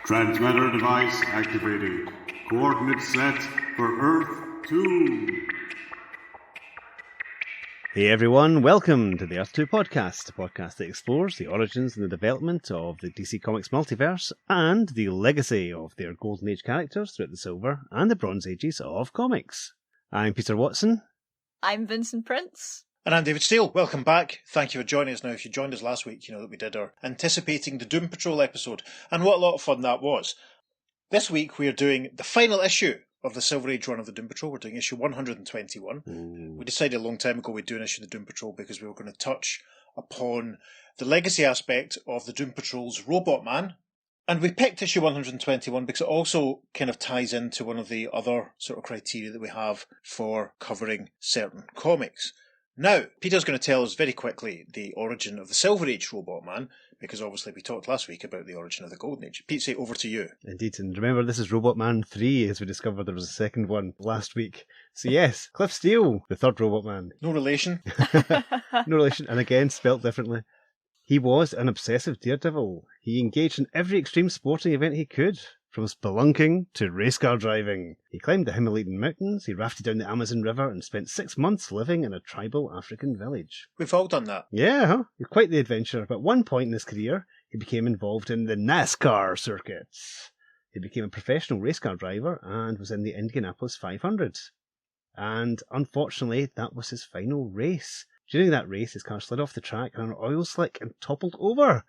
Transmitter device activated. Coordinates set for Earth 2. Hey everyone, welcome to the Earth 2 podcast, a podcast that explores the origins and the development of the DC Comics multiverse and the legacy of their Golden Age characters throughout the Silver and the Bronze Ages of comics. I'm Peter Watson. I'm Vincent Prince. And I'm David Steele. Welcome back. Thank you for joining us. Now, if you joined us last week, you know that we did our anticipating the Doom Patrol episode, and what a lot of fun that was. This week we are doing the final issue of the Silver Age run of the Doom Patrol. We're doing issue 121. We decided a long time ago we'd do an issue of the Doom Patrol because we were going to touch upon the legacy aspect of the Doom Patrol's Robot Man. And we picked issue 121 because it also kind of ties into one of the other sort of criteria that we have for covering certain comics. Now, Peter's going to tell us very quickly the origin of the Silver Age Robot Man, because obviously we talked last week about the origin of the Golden Age. Pete, say over to you. Indeed, and remember this is Robot Man 3, as we discovered there was a second one last week. So yes, Cliff Steele, the third Robot Man. No relation. No relation, and again, spelt differently. He was an obsessive daredevil. He engaged in every extreme sporting event he could, from spelunking to race car driving. He climbed the Himalayan mountains, he rafted down the Amazon River, and spent 6 months living in a tribal African village. We've all done that. Yeah, huh? Quite the adventure. But at one point in his career, he became involved in the NASCAR circuits. He became a professional race car driver and was in the Indianapolis 500. And unfortunately, that was his final race. During that race, his car slid off the track on an oil slick and toppled over.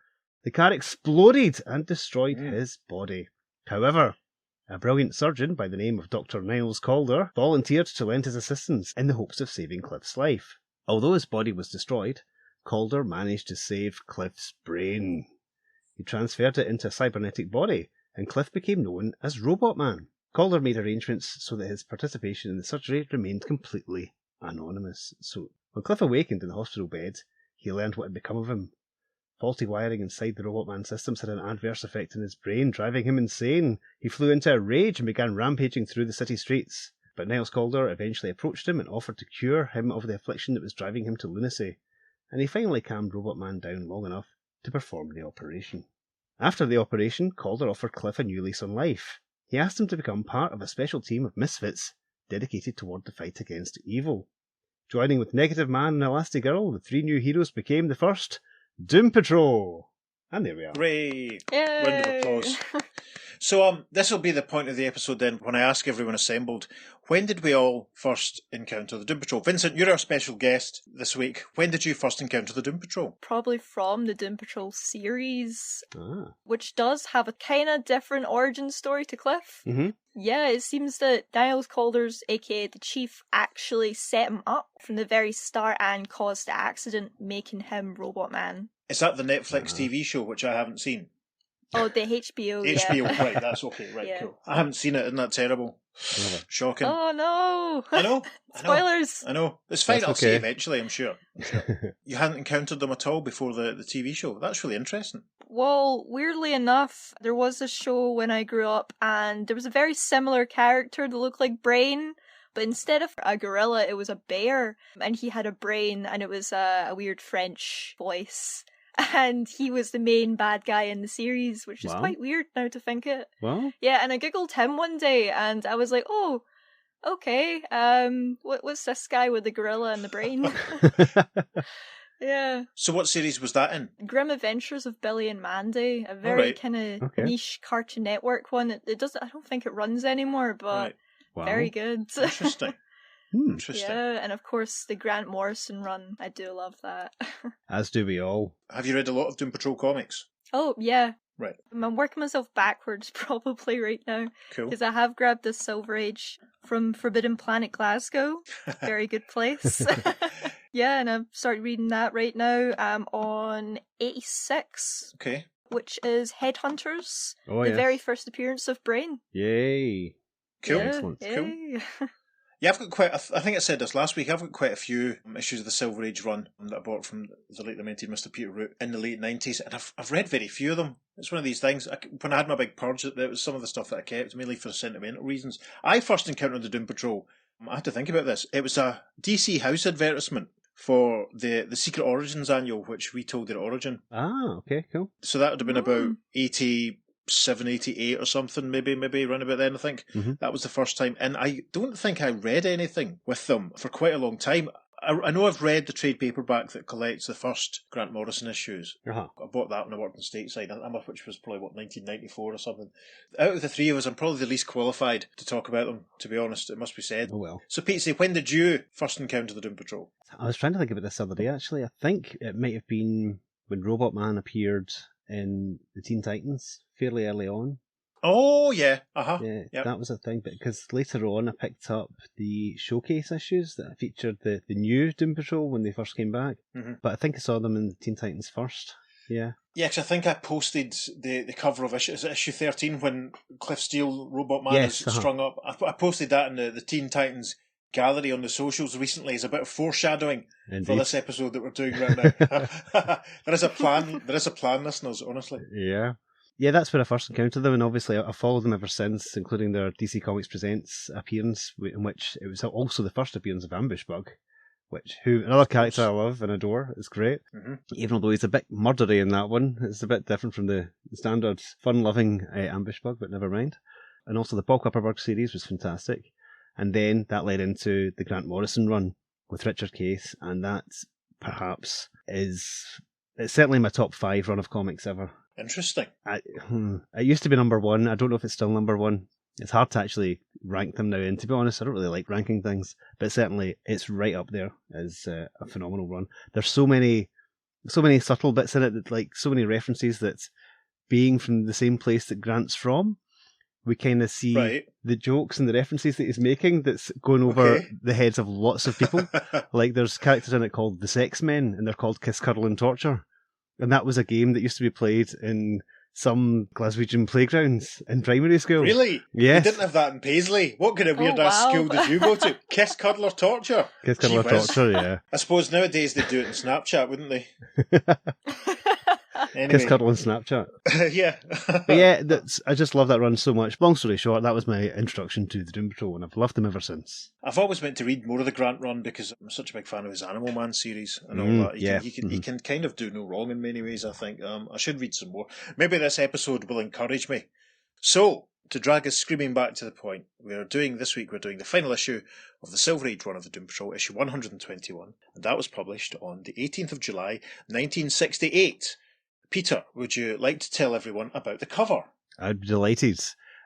The car exploded and destroyed his body. However, a brilliant surgeon by the name of Dr. Niles Calder volunteered to lend his assistance in the hopes of saving Cliff's life. Although his body was destroyed, Calder managed to save Cliff's brain. He transferred it into a cybernetic body, and Cliff became known as Robot Man. Calder made arrangements so that his participation in the surgery remained completely anonymous. So, when Cliff awakened in the hospital bed, he learned what had become of him. Faulty wiring inside the Robot Man systems had an adverse effect on his brain, driving him insane. He flew into a rage and began rampaging through the city streets. But Niles Calder eventually approached him and offered to cure him of the affliction that was driving him to lunacy. And he finally calmed Robot Man down long enough to perform the operation. After the operation, Calder offered Cliff a new lease on life. He asked him to become part of a special team of misfits dedicated toward the fight against evil. Joining with Negative Man and Elastigirl, the three new heroes became the first Doom Patrol! And there we are. Hooray! Yay! Round of applause. So this will be the point of the episode then, when I ask everyone assembled, when did we all first encounter the Doom Patrol? Vincent, you're our special guest this week. When did you first encounter the Doom Patrol? Probably from the Doom Patrol series, Ah. which does have a kind of different origin story to Cliff. Mm-hmm. Yeah, it seems that Niles Calder's, aka the Chief, actually set him up from the very start and caused the accident, making him Robot Man. Is that the Netflix TV show, which I haven't seen? Oh, the HBO, yeah. HBO, right, that's okay, right, Yeah. cool. I haven't seen it, isn't that terrible? Shocking. Oh no! I know. Spoilers! I know. It's fine, That's I'll see okay. eventually, I'm sure. You hadn't encountered them at all before the TV show. That's really interesting. Well, weirdly enough, there was a show when I grew up, and there was a very similar character that looked like Brain, but instead of a gorilla, it was a bear, and he had a brain, and it was a weird French voice. And he was the main bad guy in the series, which is Wow. quite weird now to think it. Well, Yeah, and I googled him one day, and I was like, oh, okay, what's this guy with the gorilla and the brain? Yeah. So what series was that in? Grim Adventures of Billy and Mandy, a very Alright. kind of Okay. niche Cartoon Network one. It doesn't. I don't think it runs anymore, but Right. wow. very good. Interesting. Interesting. Yeah, and of course the Grant Morrison run. I do love that. As do we all. Have you read a lot of Doom Patrol comics? Oh yeah. Right. I'm working myself backwards probably right now Cool. because I have grabbed the Silver Age from Forbidden Planet Glasgow. Very good place. Yeah, and I've started reading that right now. I'm on 86, Okay. which is Headhunters, Oh, the yes. very first appearance of Brain. Yay. Cool. Yeah, Excellent. yay. Yeah, I've got quite. I think I said this last week. I've got quite a few issues of the Silver Age run that I bought from the late lamented Mr. Peter Root in the late 90s, and I've read very few of them. It's one of these things. When I had my big purge, it was some of the stuff that I kept, mainly for sentimental reasons. I first encountered the Doom Patrol. I had to think about this. It was a DC House advertisement for the Secret Origins annual, which retold their origin. Ah, okay, cool. So that would have been about 80 87, 88 or something, maybe around about then, I think. Mm-hmm. That was the first time. And I don't think I read anything with them for quite a long time. I know I've read the trade paperback that collects the first Grant Morrison issues. Uh-huh. I bought that when I worked in stateside, which was probably, 1994 or something. Out of the three of us, I'm probably the least qualified to talk about them, to be honest, it must be said. Oh well. So, Pete, say, when did you first encounter the Doom Patrol? I was trying to think about this the other day, actually. I think it might have been when Robot Man appeared in the Teen Titans fairly early on. Oh, yeah. Uh-huh. Yeah, Yep. that was a thing, because later on I picked up the showcase issues that featured the new Doom Patrol when they first came back. Mm-hmm. But I think I saw them in the Teen Titans first. Yeah. Yeah, because I think I posted the cover of issue 13 when Cliff Steele, Robot Man, Yes, is strung up. I posted that in the Teen Titans gallery on the socials recently as a bit of foreshadowing Indeed. for this episode that we're doing right now. There is a plan, listeners, honestly. Yeah. Yeah, that's where I first encountered them, and obviously I've followed them ever since, including their DC Comics Presents appearance, in which it was also the first appearance of Ambush Bug, another character I love and adore. It's great. Mm-hmm. Even although he's a bit murdery in that one, it's a bit different from the standard fun-loving Ambush Bug, but never mind. And also the Paul Kupperberg series was fantastic. And then that led into the Grant Morrison run with Richard Case, and that perhaps it's certainly my top 5 run of comics ever. Interesting. It used to be number 1. I don't know if it's still number 1. It's hard to actually rank them now, and to be honest, I don't really like ranking things, but certainly it's right up there as a phenomenal run. There's so many subtle bits in it, that, like, so many references that, being from the same place that Grant's from, we kind of see the jokes and the references that he's making that's going over the heads of lots of people. Like, there's characters in it called the Sex Men, and they're called Kiss, Cuddle and Torture. And that was a game that used to be played in some Glaswegian playgrounds in primary school. Really? Yes. You didn't have that in Paisley? What kind of weird-ass school did you go to? Kiss, Cuddle or Torture? Kiss, Cuddle or Torture, yeah. I suppose nowadays they'd do it in Snapchat, wouldn't they? Anyway. Kiss, Cuddle and Snapchat. Yeah. But yeah, I just love that run so much. Long story short, that was my introduction to the Doom Patrol, and I've loved them ever since. I've always meant to read more of the Grant run because I'm such a big fan of his Animal Man series and all that. He can kind of do no wrong in many ways, I think. I should read some more. Maybe this episode will encourage me. So, to drag us screaming back to the point, this week we're doing the final issue of the Silver Age run of the Doom Patrol, issue 121, and that was published on the 18th of July, 1968. Peter, would you like to tell everyone about the cover? I'd be delighted.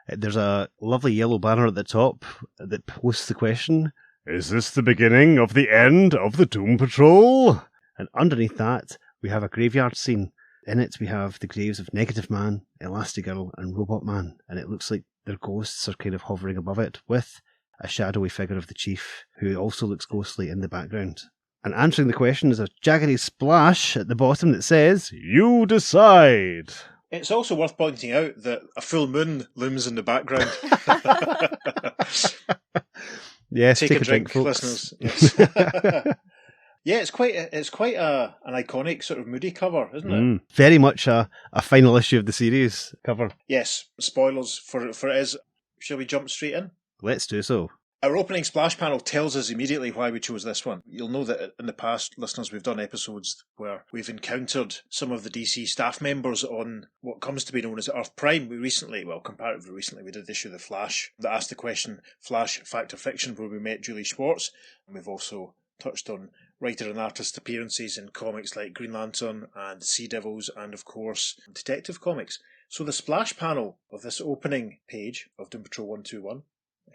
There's a lovely yellow banner at the top that posts the question, "Is this the beginning of the end of the Doom Patrol?" And underneath that, we have a graveyard scene. In it, we have the graves of Negative Man, Elastigirl, and Robot Man, and it looks like their ghosts are kind of hovering above it, with a shadowy figure of the Chief, who also looks ghostly in the background. And answering the question is a jaggedy splash at the bottom that says, "You decide." It's also worth pointing out that a full moon looms in the background. Yes, take a drink, folks. Listeners. Yes. Yeah, it's quite an iconic sort of moody cover, isn't it? Very much a final issue of the series cover. Yes, spoilers for it is. Shall we jump straight in? Let's do so. Our opening splash panel tells us immediately why we chose this one. You'll know that in the past, listeners, we've done episodes where we've encountered some of the DC staff members on what comes to be known as Earth Prime. Comparatively recently, we did issue The Flash that asked the question, Flash, Fact or Fiction, where we met Julie Schwartz. And we've also touched on writer and artist appearances in comics like Green Lantern and Sea Devils and, of course, Detective Comics. So the splash panel of this opening page of Doom Patrol 121,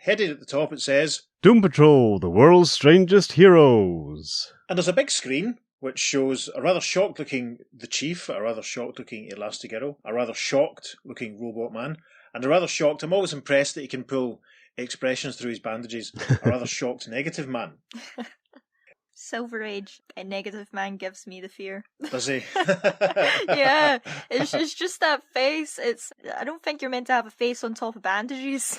headed at the top, it says, Doom Patrol, the world's strangest heroes. And there's a big screen which shows a rather shocked-looking The Chief, a rather shocked-looking Elastigirl, a rather shocked-looking Robot Man, and a rather shocked, I'm always impressed that he can pull expressions through his bandages, a rather shocked Negative Man. Silver Age, a Negative Man gives me the fear. Does he? Yeah, it's just that face. I don't think you're meant to have a face on top of bandages.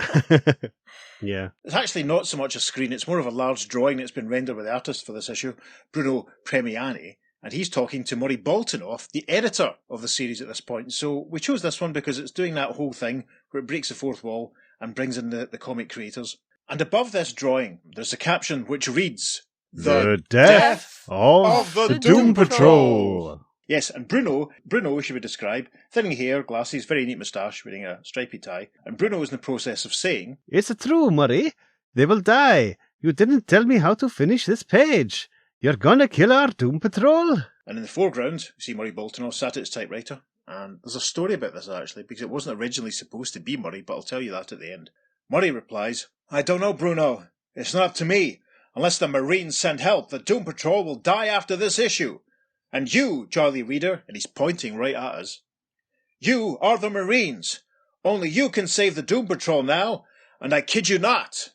Yeah. It's actually not so much a screen, it's more of a large drawing that's been rendered by the artist for this issue, Bruno Premiani, and he's talking to Murray Boltinoff, the editor of the series at this point. So we chose this one because it's doing that whole thing where it breaks the fourth wall and brings in the comic creators. And above this drawing, there's a caption which reads, The death of the Doom Patrol. Yes, and Bruno, she would describe, thinning hair, glasses, very neat moustache, wearing a stripy tie. And Bruno is in the process of saying, It's true, Murray. They will die. You didn't tell me how to finish this page. You're gonna kill our Doom Patrol? And in the foreground, we see Murray Boltonell sat at his typewriter. And there's a story about this, actually, because it wasn't originally supposed to be Murray, but I'll tell you that at the end. Murray replies, I don't know, Bruno. It's not up to me. Unless the Marines send help, the Doom Patrol will die after this issue. And you, jolly reader, and he's pointing right at us, you are the Marines. Only you can save the Doom Patrol now, and I kid you not.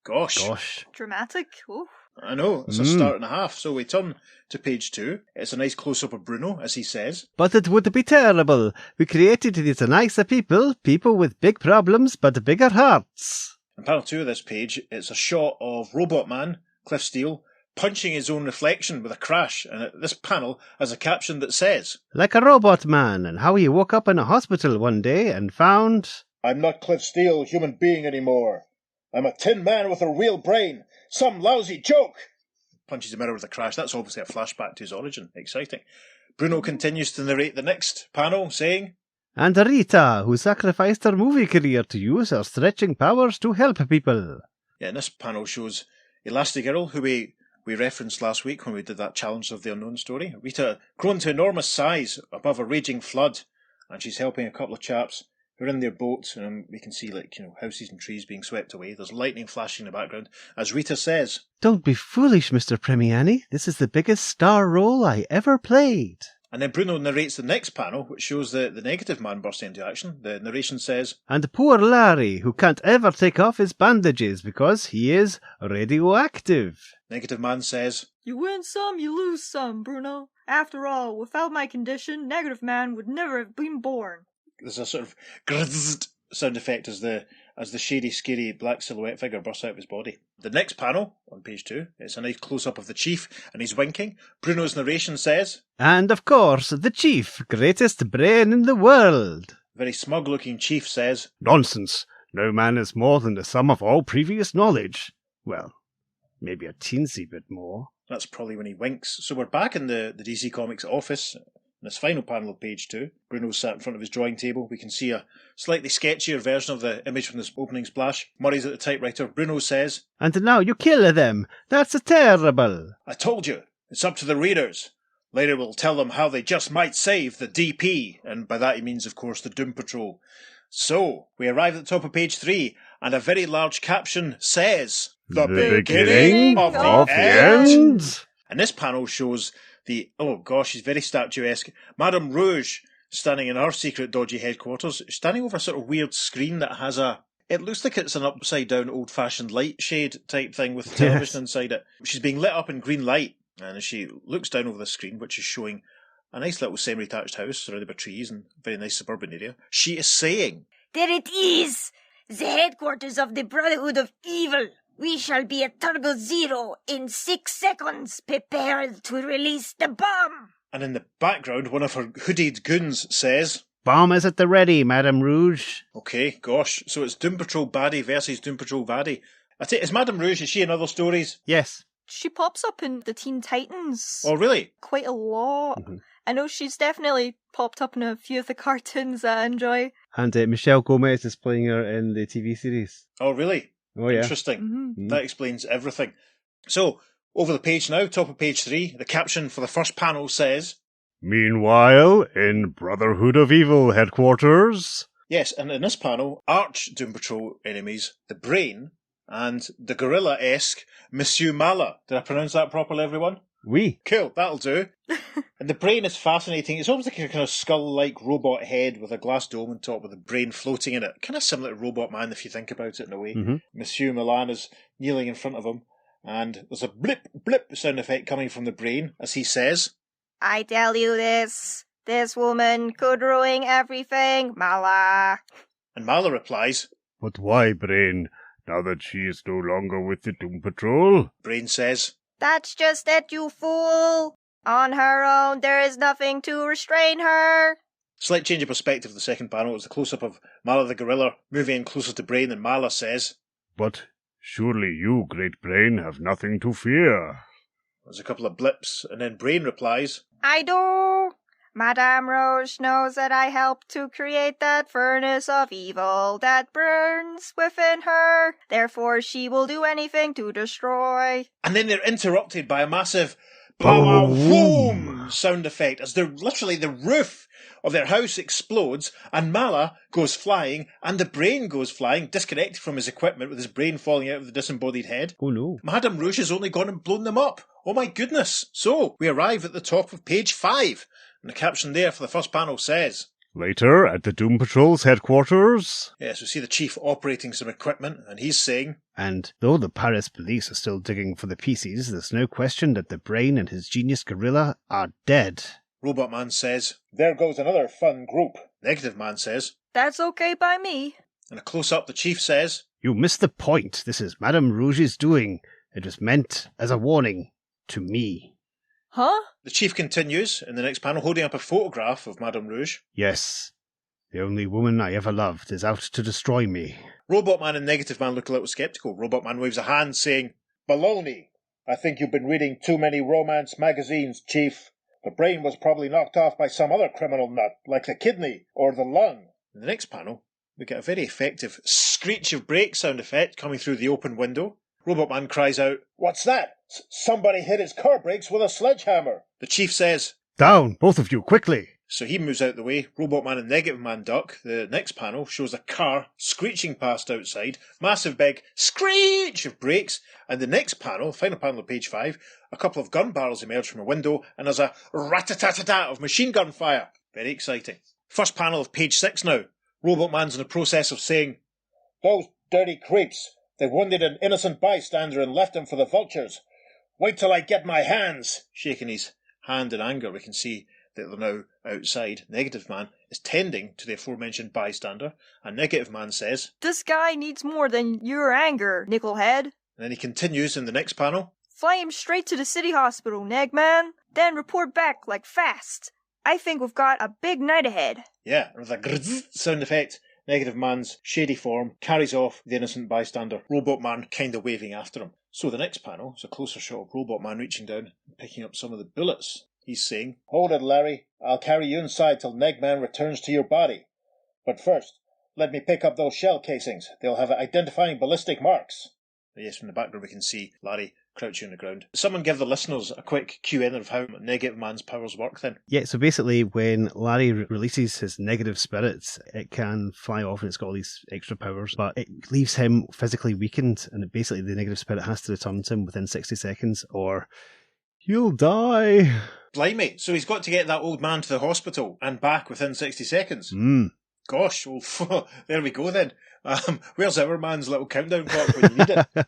Gosh. Dramatic. Ooh. I know, it's a start and a half. So we turn to page 2. It's a nice close-up of Bruno, as he says. But it would be terrible. We created these nicer people with big problems but bigger hearts. In panel 2 of this page, it's a shot of Robot Man, Cliff Steele, punching his own reflection with a crash, and this panel has a caption that says, Like a robot man, and how he woke up in a hospital one day and found... I'm not Cliff Steele, human being anymore. I'm a tin man with a real brain. Some lousy joke. Punches him out with a crash. That's obviously a flashback to his origin. Exciting. Bruno continues to narrate the next panel, saying, And Rita, who sacrificed her movie career to use her stretching powers to help people. Yeah, and this panel shows Elastigirl, who we referenced last week when we did that Challenge of the Unknown story. Rita, grown to enormous size above a raging flood, and she's helping a couple of chaps who are in their boat, and we can see houses and trees being swept away. There's lightning flashing in the background, as Rita says, Don't be foolish, Mr. Premiani. This is the biggest star role I ever played. And then Bruno narrates the next panel, which shows the negative man bursting into action. The narration says, And poor Larry, who can't ever take off his bandages because he is radioactive. Negative man says, You win some, you lose some, Bruno. After all, without my condition, Negative Man would never have been born. There's a sort of grzzzt sound effect as the shady, scary black silhouette figure bursts out of his body. The next panel, on page 2, it's a nice close-up of the Chief, and he's winking. Bruno's narration says, And of course, the Chief, greatest brain in the world. Very smug-looking Chief says, Nonsense. No man is more than the sum of all previous knowledge. Well, maybe a teensy bit more. That's probably when he winks. So we're back in the DC Comics office. In this final panel of page 2, Bruno's sat in front of his drawing table. We can see a slightly sketchier version of the image from this opening splash. Murray's at the typewriter. Bruno says, And now you kill them. That's terrible. I told you, it's up to the readers. Later we'll tell them how they just might save the DP. And by that he means, of course, the Doom Patrol. So, we arrive at the top of page 3, and a very large caption says, The beginning of the end. And this panel shows she's very statuesque, Madame Rouge, standing in her secret dodgy headquarters, standing over a sort of weird screen that has it looks like it's an upside-down old-fashioned light shade type thing with television inside it. She's being lit up in green light, and as she looks down over the screen, which is showing a nice little semi-detached house surrounded by trees and a very nice suburban area, she is saying, There it is! The headquarters of the Brotherhood of Evil! We shall be at Turbo Zero in 6 seconds, prepared to release the bomb! And in the background, one of her hooded goons says, Bomb is at the ready, Madame Rouge. Okay, gosh, so it's Doom Patrol baddie versus Doom Patrol baddie. Is Madame Rouge, is she in other stories? Yes. She pops up in the Teen Titans Oh, really? quite a lot. Mm-hmm. I know she's definitely popped up in a few of the cartoons that I enjoy. And Michelle Gomez is playing her in the TV series. Oh, really? Oh, yeah. Interesting. Mm-hmm. That explains everything. So, over the page now, top of page 3, the caption for the first panel says, Meanwhile, in Brotherhood of Evil headquarters. Yes, and in this panel, arch Doom Patrol enemies, the Brain, and the gorilla-esque Monsieur Mala. Did I pronounce that properly, everyone? Oui. Cool, that'll do. And the Brain is fascinating. It's almost like a kind of skull-like robot head with a glass dome on top with the brain floating in it. Kind of similar to Robot Man if you think about it in a way. Mm-hmm. Monsieur Milan is kneeling in front of him, and there's a blip, blip sound effect coming from the Brain as he says, I tell you this woman could ruin everything, Mala. And Mala replies, But why, Brain, now that she is no longer with the Doom Patrol? Brain says, That's just it, you fool. On her own, there is nothing to restrain her. Slight change of perspective of the second panel is the close-up of Mala the gorilla moving in closer to Brain, and Mala says, But surely you, Great Brain, have nothing to fear. There's a couple of blips, and then Brain replies, I do. Madame Rouge knows that I helped to create that furnace of evil that burns within her. Therefore, she will do anything to destroy. And then they're interrupted by a massive Boom sound effect as literally the roof of their house explodes and Mala goes flying and the brain goes flying, disconnected from his equipment with his brain falling out of the disembodied head. Oh no. Madame Rouge has only gone and blown them up. Oh my goodness. So, we arrive at the top of page 5. And the caption there for the first panel says... Later, at the Doom Patrol's headquarters... Yes, we see the chief operating some equipment, and he's saying... And though the Paris police are still digging for the pieces, there's no question that the brain and his genius gorilla are dead. Robot Man says... There goes another fun group. Negative Man says... That's okay by me. And a close-up, the chief says... You missed the point. This is Madame Rouge's doing. It was meant as a warning to me. Huh? The chief continues, in the next panel, holding up a photograph of Madame Rouge. Yes, the only woman I ever loved is out to destroy me. Robot Man and Negative Man look a little sceptical. Robot Man waves a hand, saying, Baloney! I think you've been reading too many romance magazines, Chief. The brain was probably knocked off by some other criminal nut, like the kidney or the lung. In the next panel, we get a very effective screech of brake sound effect coming through the open window. Robot Man cries out, What's that? Somebody hit his car brakes with a sledgehammer. The chief says, Down, both of you, quickly! So he moves out the way. Robot Man and Negative Man duck. The next panel shows a car screeching past outside. Massive big screech of brakes. And the next panel, final panel of page 5, a couple of gun barrels emerge from a window and there's a rat-a-tat-a-tat of machine gun fire. Very exciting. First panel of page 6 now. Robot Man's in the process of saying, Those dirty creeps. They wounded an innocent bystander and left him for the vultures. Wait till I get my hands. Shaking his hand in anger, we can see that they're now outside. Negative Man is tending to the aforementioned bystander, and Negative Man says, This guy needs more than your anger, Nickelhead. And then he continues in the next panel. Fly him straight to the city hospital, Negman. Then report back, like fast. I think we've got a big night ahead. Yeah, and with a grrrz sound effect, Negative Man's shady form carries off the innocent bystander, Robot Man kind of waving after him. So the next panel is a closer shot of Robot Man reaching down and picking up some of the bullets. He's saying, Hold it, Larry. I'll carry you inside till Negman returns to your body. But first, let me pick up those shell casings. They'll have identifying ballistic marks. Yes, from the background we can see Larry crouching on the ground. Someone give the listeners a quick Q&A of how Negative Man's powers work then. Yeah, so basically when Larry releases his negative spirits, it can fly off and it's got all these extra powers, but it leaves him physically weakened, and basically the negative spirit has to return to him within 60 seconds or he'll die. Blimey, so he's got to get that old man to the hospital and back within 60 seconds. Gosh, well, there we go then. Where's our man's little countdown clock when you need it?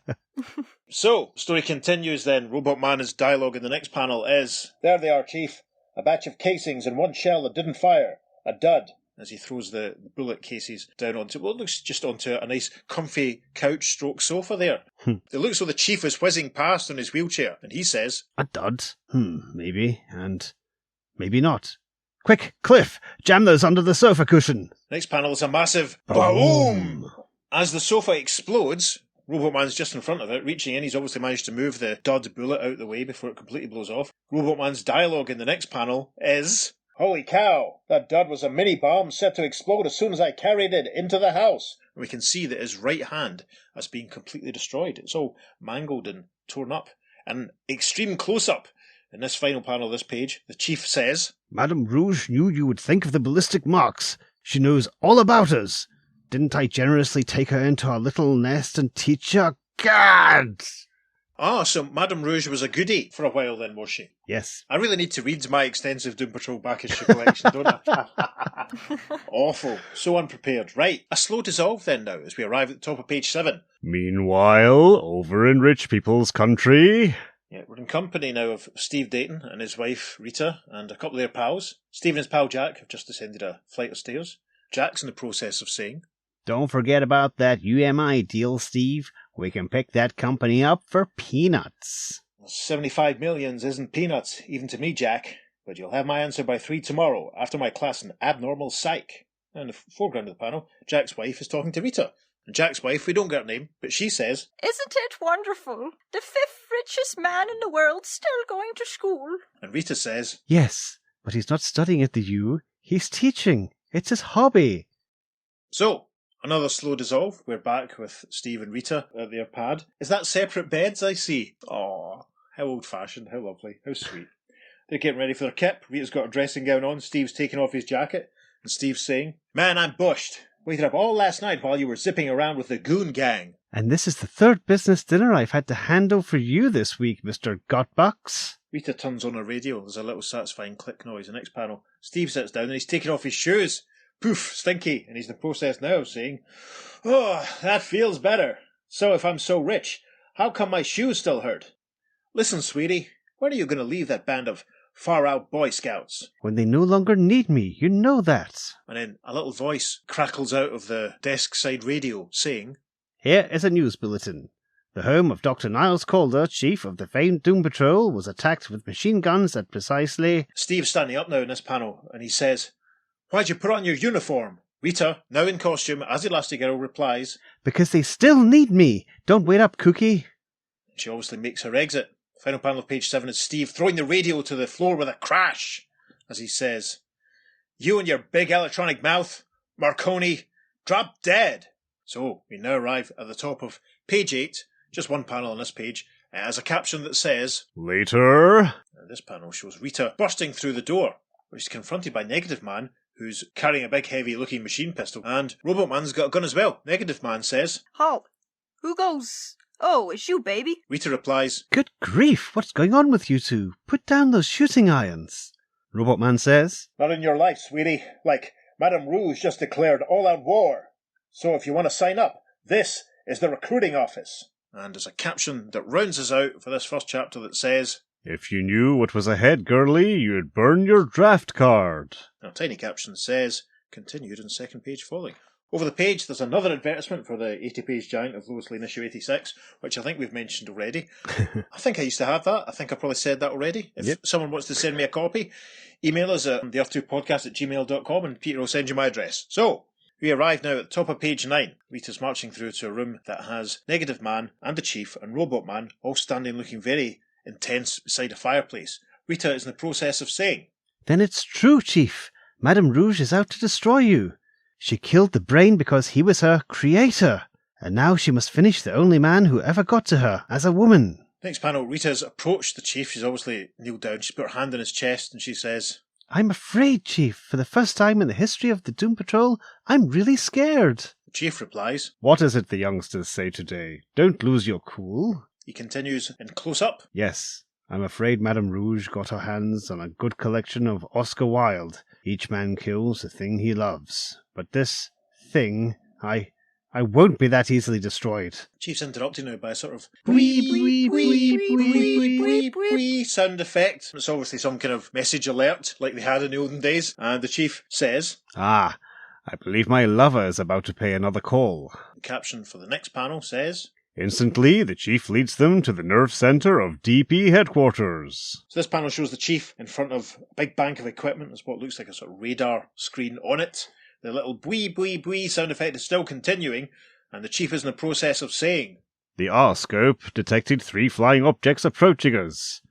So, story continues then. Robot Man's dialogue in the next panel is, There they are, Chief. A batch of casings and one shell that didn't fire. A dud. As he throws the bullet cases down onto, well, it looks just onto a nice comfy couch stroke sofa there. It looks like the Chief is whizzing past on his wheelchair, and he says, A dud? Maybe, and maybe not. Quick, Cliff, jam those under the sofa cushion. Next panel is a massive Boom! As the sofa explodes, Robot Man's just in front of it, reaching in. He's obviously managed to move the dud bullet out of the way before it completely blows off. Robot Man's dialogue in the next panel is, Holy cow, that dud was a mini bomb set to explode as soon as I carried it into the house. And we can see that his right hand has been completely destroyed. It's all mangled and torn up. An extreme close-up. In this final panel of this page, the Chief says, Madame Rouge knew you would think of the ballistic marks. She knows all about us. Didn't I generously take her into our little nest and teach her? God! So Madame Rouge was a goodie for a while then, was she? Yes. I really need to read my extensive Doom Patrol back issue collection, don't I? Awful. So unprepared. Right, a slow dissolve then now, as we arrive at the top of page 7. Meanwhile, over in rich people's country... Yeah, we're in company now of Steve Dayton and his wife Rita and a couple of their pals. Steve and his pal Jack have just descended a flight of stairs. Jack's in the process of saying, Don't forget about that UMI deal, Steve. We can pick that company up for peanuts. 75 millions isn't peanuts, even to me, Jack. But you'll have my answer by 3 tomorrow, after my class in abnormal psych. And in the foreground of the panel, Jack's wife is talking to Rita. And Jack's wife, we don't get her name, but she says, Isn't it wonderful? The 5th richest man in the world still going to school. And Rita says, Yes, But he's not studying at the U. He's teaching. It's his hobby. So, another slow dissolve. We're back with Steve and Rita at their pad. Is that separate beds I see? Aw, how old-fashioned, how lovely, how sweet. They're getting ready for their kip. Rita's got her dressing gown on. Steve's taking off his jacket. And Steve's saying, "Man, I'm bushed. Waited up all last night while you were zipping around with the goon gang." And this is the third business dinner I've had to handle for you this week, Mr. Gotbucks. Rita turns on her radio. There's a little satisfying click noise. The next panel. Steve sits down and he's taking off his shoes. Poof, stinky. And he's in the process now of saying, "Oh, that feels better. So if I'm so rich, how come my shoes still hurt? Listen, sweetie, when are you going to leave that band of far-out Boy Scouts?" When they no longer need me, you know that. And then a little voice crackles out of the desk-side radio, saying, Here is a news bulletin. The home of Dr. Niles Calder, chief of the famed Doom Patrol, was attacked with machine guns at precisely... Steve's standing up now in this panel, and he says, "Why'd you put on your uniform?" Rita, now in costume as Elastigirl, replies, Because they still need me. Don't wait up, Cookie. She obviously makes her exit. Final panel of page 7 is Steve throwing the radio to the floor with a crash, as he says, "You and your big electronic mouth, Marconi, drop dead." So, we now arrive at the top of page 8, just one panel on this page, as a caption that says, Later. And this panel shows Rita bursting through the door, where she's confronted by Negative Man, who's carrying a big heavy-looking machine pistol, and Robot Man's got a gun as well. Negative Man says, Halt! Who goes? Oh, it's you, baby. Rita replies, Good grief, what's going on with you two? Put down those shooting irons. Robot Man says, "Not in your life, sweetie. Like, Madame Rouge just declared all-out war. So if you want to sign up, this is the recruiting office." And there's a caption that rounds us out for this first chapter that says, If you knew what was ahead, girlie, you'd burn your draft card. and a tiny caption says, continued in second page following. Over the page, there's another advertisement for the 80-page giant of Lois Lane issue 86, which I think we've mentioned already. I think I used to have that. I think I probably said that already. If someone wants to send me a copy, email us at theearth2podcast@gmail.com and Peter will send you my address. So, we arrive now at the top of page 9. Rita's marching through to a room that has Negative Man and the Chief and Robot Man all standing looking very intense beside a fireplace. Rita is in the process of saying, Then it's true, Chief. Madame Rouge is out to destroy you. She killed the brain because he was her creator. And now she must finish the only man who ever got to her as a woman. Next panel, Rita's approached the Chief. She's obviously kneeled down. She's put her hand on his chest and she says, I'm afraid, Chief. For the first time in the history of the Doom Patrol, I'm really scared. The Chief replies, What is it the youngsters say today? Don't lose your cool. He continues in close-up. Yes, I'm afraid Madame Rouge got her hands on a good collection of Oscar Wilde. Each man kills the thing he loves. But this thing, I won't be that easily destroyed. Chief's interrupted now by a sort of wee sound effect. It's obviously some kind of message alert like they had in the olden days. And the Chief says, Ah, I believe my lover is about to pay another call. the caption for the next panel says, Instantly, the chief leads them to the nerve center of DP headquarters. So this panel shows the Chief in front of a big bank of equipment. There's what looks like a sort of radar screen on it. The little bwee sound effect is still continuing, and the Chief is in the process of saying, The R-scope detected 3 flying objects approaching us.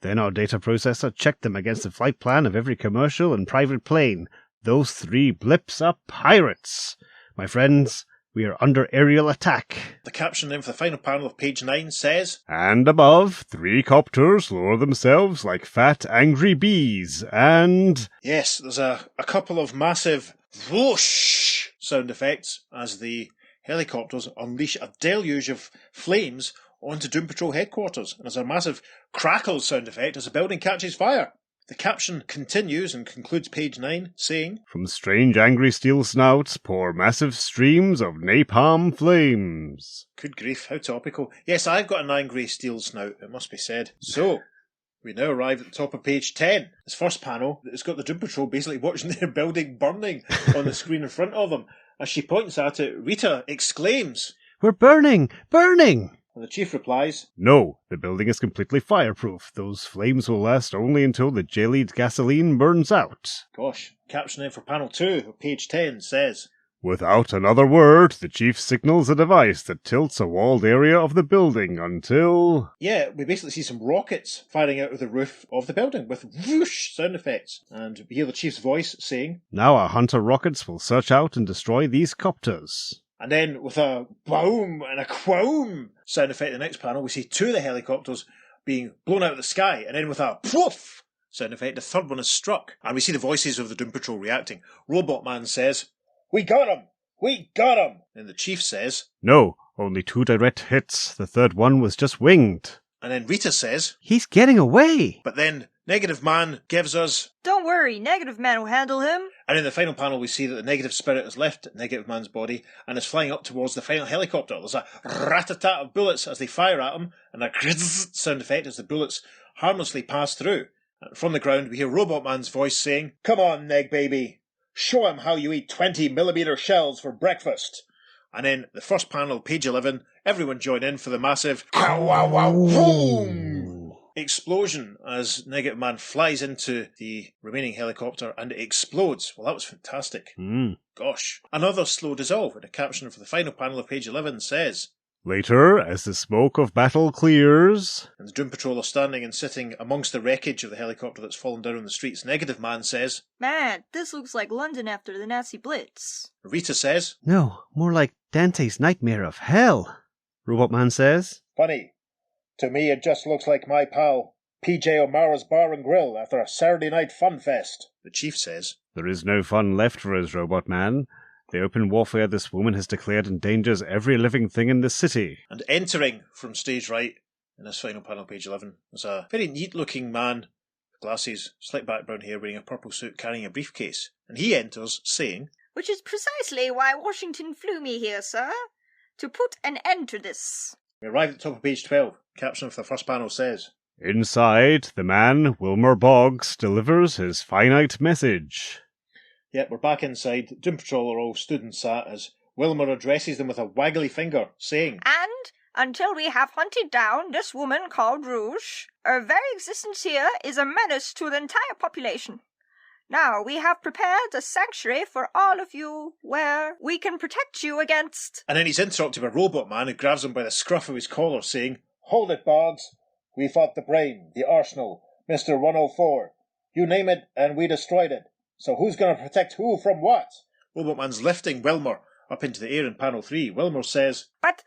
Then our data processor checked them against the flight plan of every commercial and private plane. Those 3 blips are pirates. My friends, we are under aerial attack. The caption then for the final panel of page 9 says, And above, 3 copters lower themselves like fat, angry bees, and... Yes, there's a couple of massive whoosh sound effects as the helicopters unleash a deluge of flames onto Doom Patrol headquarters. And there's a massive crackle sound effect as the building catches fire. The caption continues and concludes page 9, saying, From strange angry steel snouts pour massive streams of napalm flames. Good grief, how topical. Yes, I've got an angry steel snout, it must be said. So, we now arrive at the top of page 10. This first panel, it's got the Doom Patrol basically watching their building burning on the screen in front of them. As she points at it, Rita exclaims, We're burning! Burning! and the Chief replies, No, the building is completely fireproof. Those flames will last only until the jellied gasoline burns out. Gosh, caption in for panel 2 of page 10 says, Without another word, the chief signals a device that tilts a walled area of the building until... Yeah, we basically see some rockets firing out of the roof of the building with whoosh sound effects. And we hear the chief's voice saying, Now our hunter rockets will search out and destroy these copters. and then with a boom and a quoom sound effect in the next panel, we see two of the helicopters being blown out of the sky. And then with a poof sound effect, the third one is struck. And we see the voices of the Doom Patrol reacting. Robot Man says, "We got him! We got him!" And the chief says, No, only 2 direct hits. The third one was just winged. and then Rita says, He's getting away! but then Negative Man gives us... Don't worry, Negative Man will handle him. And in the final panel, we see that the negative spirit has left Negative Man's body and is flying up towards the final helicopter. There's a rat-a-tat of bullets as they fire at him, and a grizz sound effect as the bullets harmlessly pass through. And from the ground, we hear Robot Man's voice saying, "Come on, Neg baby. Show him how you eat 20mm shells for breakfast." And then the first panel, page 11, everyone join in for the massive boom explosion as Negative Man flies into the remaining helicopter and it explodes. Well, that was fantastic. Gosh. Another slow dissolve, and a caption for the final panel of page 11 says, Later, as the smoke of battle clears... and the Doom Patrol are standing and sitting amongst the wreckage of the helicopter that's fallen down on the streets. Negative Man says, Man, this looks like London after the Nazi Blitz. Rita says, No, more like Dante's nightmare of hell. Robot Man says, "Funny. To me, it just looks like my pal, PJ O'Mara's Bar and Grill after a Saturday night fun fest." The chief says, There is no fun left for us, Robot Man. The open warfare this woman has declared endangers every living thing in the city. and entering from stage right in this final panel, page 11, is a very neat-looking man, glasses, slick back brown hair, wearing a purple suit, carrying a briefcase. And he enters, saying, Which is precisely why Washington flew me here, sir. To put an end to this. we arrive at the top of page 12. Caption for the first panel says, Inside, the man, Wilmer Boggs, delivers his finite message. Yep, we're back inside. Doom Patrol are all stood and sat as Wilmer addresses them with a waggly finger, saying, And until we have hunted down this woman called Rouge, her very existence here is a menace to the entire population. Now we have prepared a sanctuary for all of you where we can protect you against... And then he's interrupted by Robot Man, who grabs him by the scruff of his collar, saying, "Hold it, Boggs. We fought the Brain, the Arsenal, Mr. 104. You name it, and we destroyed it. So who's going to protect who from what?" Robot Man's lifting Wilmer up into the air in panel 3. Wilmer says, But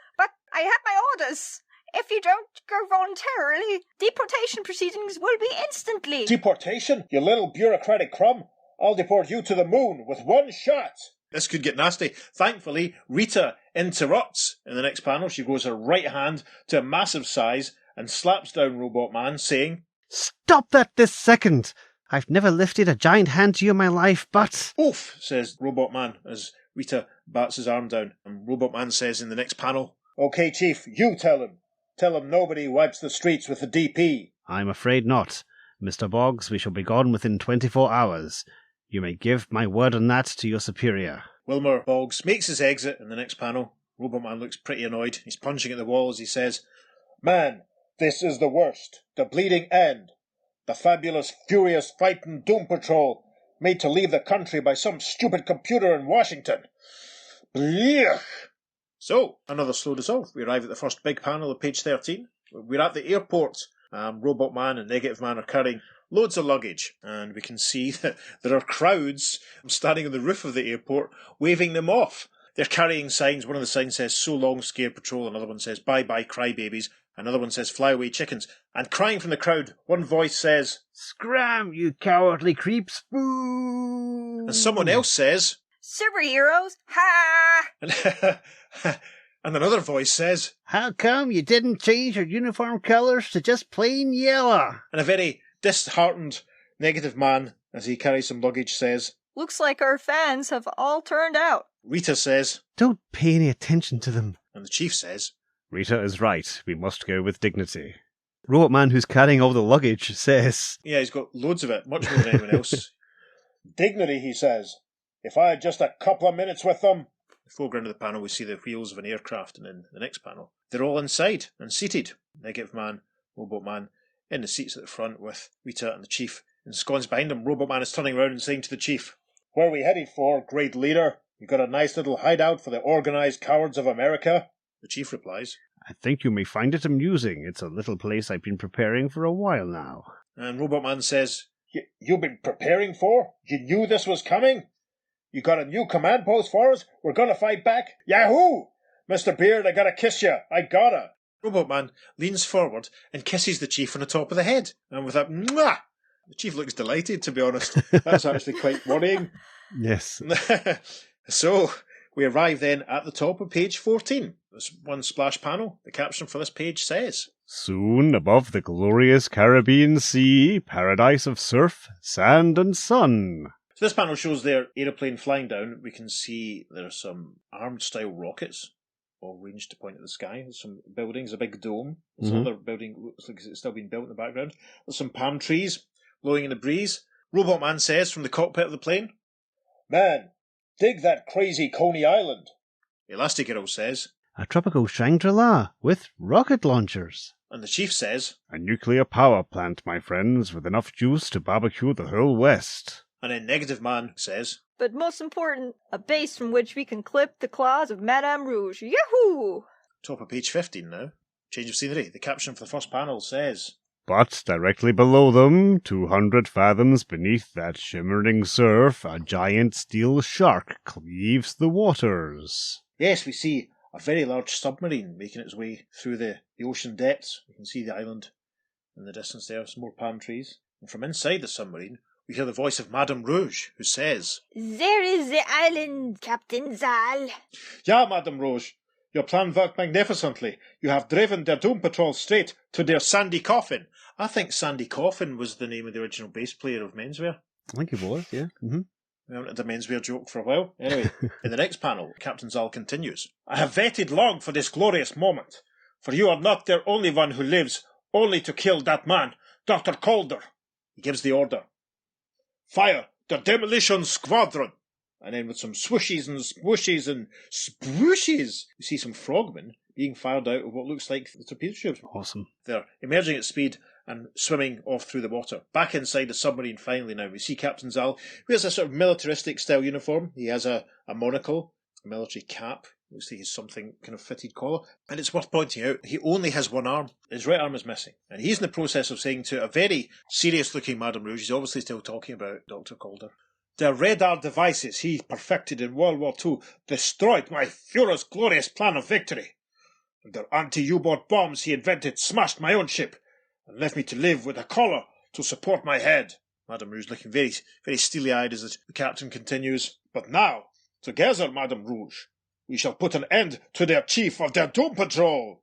I have my orders. If you don't go voluntarily, deportation proceedings will be instantly... "Deportation? You little bureaucratic crumb. I'll deport you to the moon with one shot." This could get nasty. Thankfully, Rita interrupts in the next panel. She goes her right hand to a massive size and slaps down Robot Man, saying, Stop that this second! I've never lifted a giant hand to you in my life, but... "Oof," says Robot Man as Rita bats his arm down. And Robot Man says in the next panel, "Okay, Chief, you tell him. Tell him nobody wipes the streets with the DP." I'm afraid not. Mr. Boggs, we shall be gone within 24 hours. You may give my word on that to your superior. Wilmer Boggs makes his exit in the next panel. Robot Man looks pretty annoyed. He's punching at the wall as he says, "Man, this is the worst. The bleeding end. The fabulous, furious fighting Doom Patrol, made to leave the country by some stupid computer in Washington. Blech." So, another slow dissolve. We arrive at the first big panel of page 13. We're at the airport. Robot Man and Negative Man are carrying loads of luggage, and we can see that there are crowds standing on the roof of the airport waving them off. They're carrying signs. One of the signs says, "So long, Scare Patrol." Another one says, "Bye bye, crybabies." Another one says, "Fly away, chickens." And crying from the crowd, one voice says, Scram, you cowardly creeps! Boo! and someone else says, Superheroes, ha! and another voice says, How come you didn't change your uniform colours to just plain yellow? and a very disheartened Negative Man, as he carries some luggage, says, Looks like our fans have all turned out. Rita says, Don't pay any attention to them. and the chief says, Rita is right. We must go with dignity. Robot Man, who's carrying all the luggage, says, yeah, he's got loads of it, much more than anyone else. "Dignity," he says. "If I had just a couple of minutes with them." In the foreground of the panel, we see the wheels of an aircraft, and in the next panel, they're all inside and seated. Negative Man, Robot Man, in the seats at the front with Rita and the chief ensconced behind them. Robot Man is turning around and saying to the chief, "Where are we headed for, great leader?" You got a nice little hideout for the organised cowards of America? The chief replies. I think you may find it amusing. It's a little place I've been preparing for a while now. And Robot Man says, You've been preparing for? You knew this was coming? You got a new command post for us? We're gonna fight back? Yahoo! Mr. Beard, I gotta kiss you. I gotta. Robot Man leans forward and kisses the chief on the top of the head. And with that, mwah! The chief looks delighted, to be honest. That's actually quite worrying. Yes. So, we arrive then at the top of page 14. There's one splash panel. The caption for this page says, Soon above the glorious Caribbean Sea, paradise of surf, sand and sun. So this panel shows their aeroplane flying down. We can see there are some armed-style rockets, all ranged to point at the sky. There's some buildings, a big dome. There's another building, looks like it's still being built in the background. There's some palm trees blowing in the breeze. Robot Man says from the cockpit of the plane, Man, dig that crazy Coney Island. Elastigirl says, A tropical Shangri-La with rocket launchers. And the chief says, A nuclear power plant, my friends, with enough juice to barbecue the whole West. And then Negative Man says, But most important, a base from which we can clip the claws of Madame Rouge. Yahoo! Top of page 15 now. Change of scenery. The caption for the first panel says, But directly below them, 200 fathoms beneath that shimmering surf, a giant steel shark cleaves the waters. Yes, we see a very large submarine making its way through the ocean depths. We can see the island in the distance there, some more palm trees. And from inside the submarine, we hear the voice of Madame Rouge, who says, There is the island, Captain Zahl. Ja, Madame Rouge, your plan worked magnificently. You have driven their Doom Patrol straight to their Sandy Coffin. I think Sandy Coffin was the name of the original bass player of Menswear. I think it was, yeah. Mm-hmm. We haven't had a menswear joke for a while. Anyway, in the next panel, Captain Zahl continues. I have waited long for this glorious moment, for you are not their only one who lives only to kill that man, Dr. Calder. He gives the order. Fire the demolition squadron. And then with some swooshes and swooshes and swooshes, we see some frogmen being fired out of what looks like the torpedo tubes. Awesome. They're emerging at speed and swimming off through the water. Back inside the submarine finally now, we see Captain Zahl, who has a sort of militaristic style uniform. He has a monocle, a military cap. Looks like he's something kind of fitted collar. And it's worth pointing out, he only has one arm. His right arm is missing. And he's in the process of saying to a very serious-looking Madame Rouge, he's obviously still talking about Dr. Calder, the radar devices he perfected in World War II destroyed my Führer's glorious plan of victory. And their anti-U-boat bombs he invented smashed my own ship and left me to live with a collar to support my head. Madame Rouge looking very, very steely-eyed as the captain continues. But now, together, Madame Rouge, we shall put an end to their chief of their Doom Patrol.